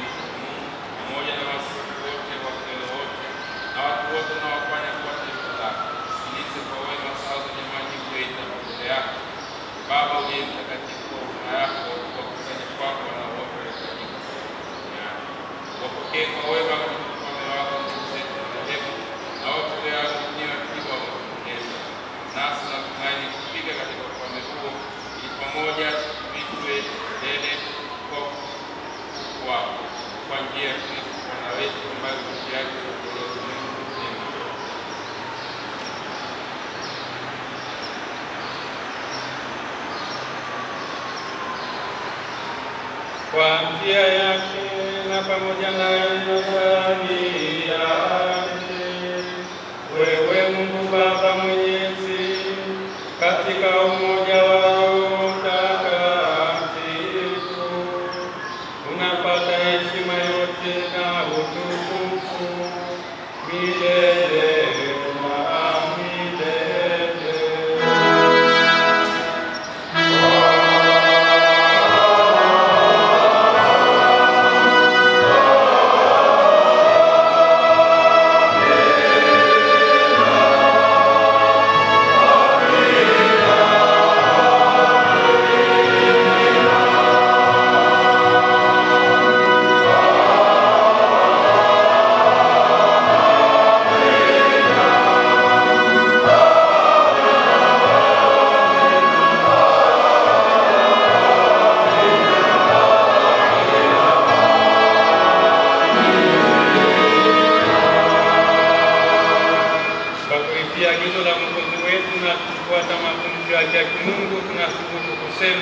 Mungu, pamoja na maaskofu wote, wakilele wote na watu wote unaowafanya kuwa taifa lako. Sikilize kwa wema sala za majibu yetu na matoleo yako. Baba uliye mtakatifu, kwa huruma yako wakusanye kwako wanaowote waliokusanyika duniani. Wapokee kwa wema katika ufalme wako ndugu zetu na marehemu, na wote walioadhibiwa wakiwa wamekupongeza. Nasi tunatumaini kufika katika ufalme huo, ili pamoja tuitwe milele kwa utukufu wako, kwa njia ya Kristo Bwana wetu, ambaye kwa njia yake tunatolea ulimwengu mzima. Kwa njia yake na pamoja naye na ndani yake, wewe Mungu Baba Mwenyezi, katika umoja wa Roho Mtakatifu, unapata heshima yote na utukufu milele na milele.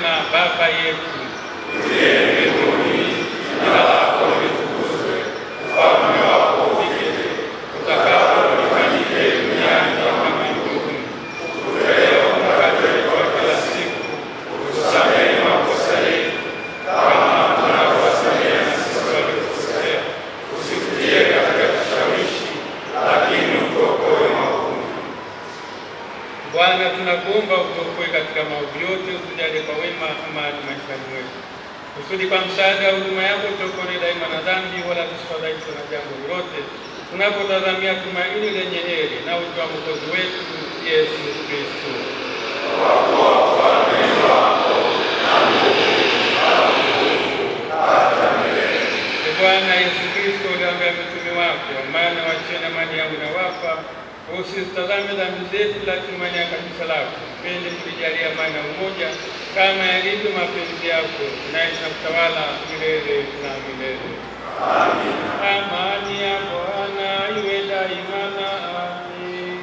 kusema, Baba yetu uliye mbinguni, jina lako litukuzwe, ufalme wako ufike, utakalo lifanyike duniani kama mbinguni. Utupe leo mkate wetu wa kila siku, utusamehe makosa yetu kama tunavyowasamehe na sisi waliotukosea, usitutie katika kishawishi, lakini utuokoe maovuni. Bwana, tunakuomba utuokoe katika maovu yote, utujalie kwa wema amani maishani mwetu, kusudi kwa msaada wa huduma yako tuokoe daima na dhambi, wala tusifadhaishwe na jambo lolote, tunapotazamia tumaini lenye heri na ujio wa Mwokozi wetu Yesu Kristo. Kwa kuwa ufalme ni wako na nguvu hata milele. Bwana Yesu Kristo, uliambia mitume wako, amani waacheni, amani yangu nawapa, usitazame dhambi zetu, lakini imani ya kanisa lako. Mpende kulijalia amani na umoja, kama yalivyo mapenzi yako, unaishi na kutawala milele na milele. Amina. Amani ya Bwana iwe daima nami.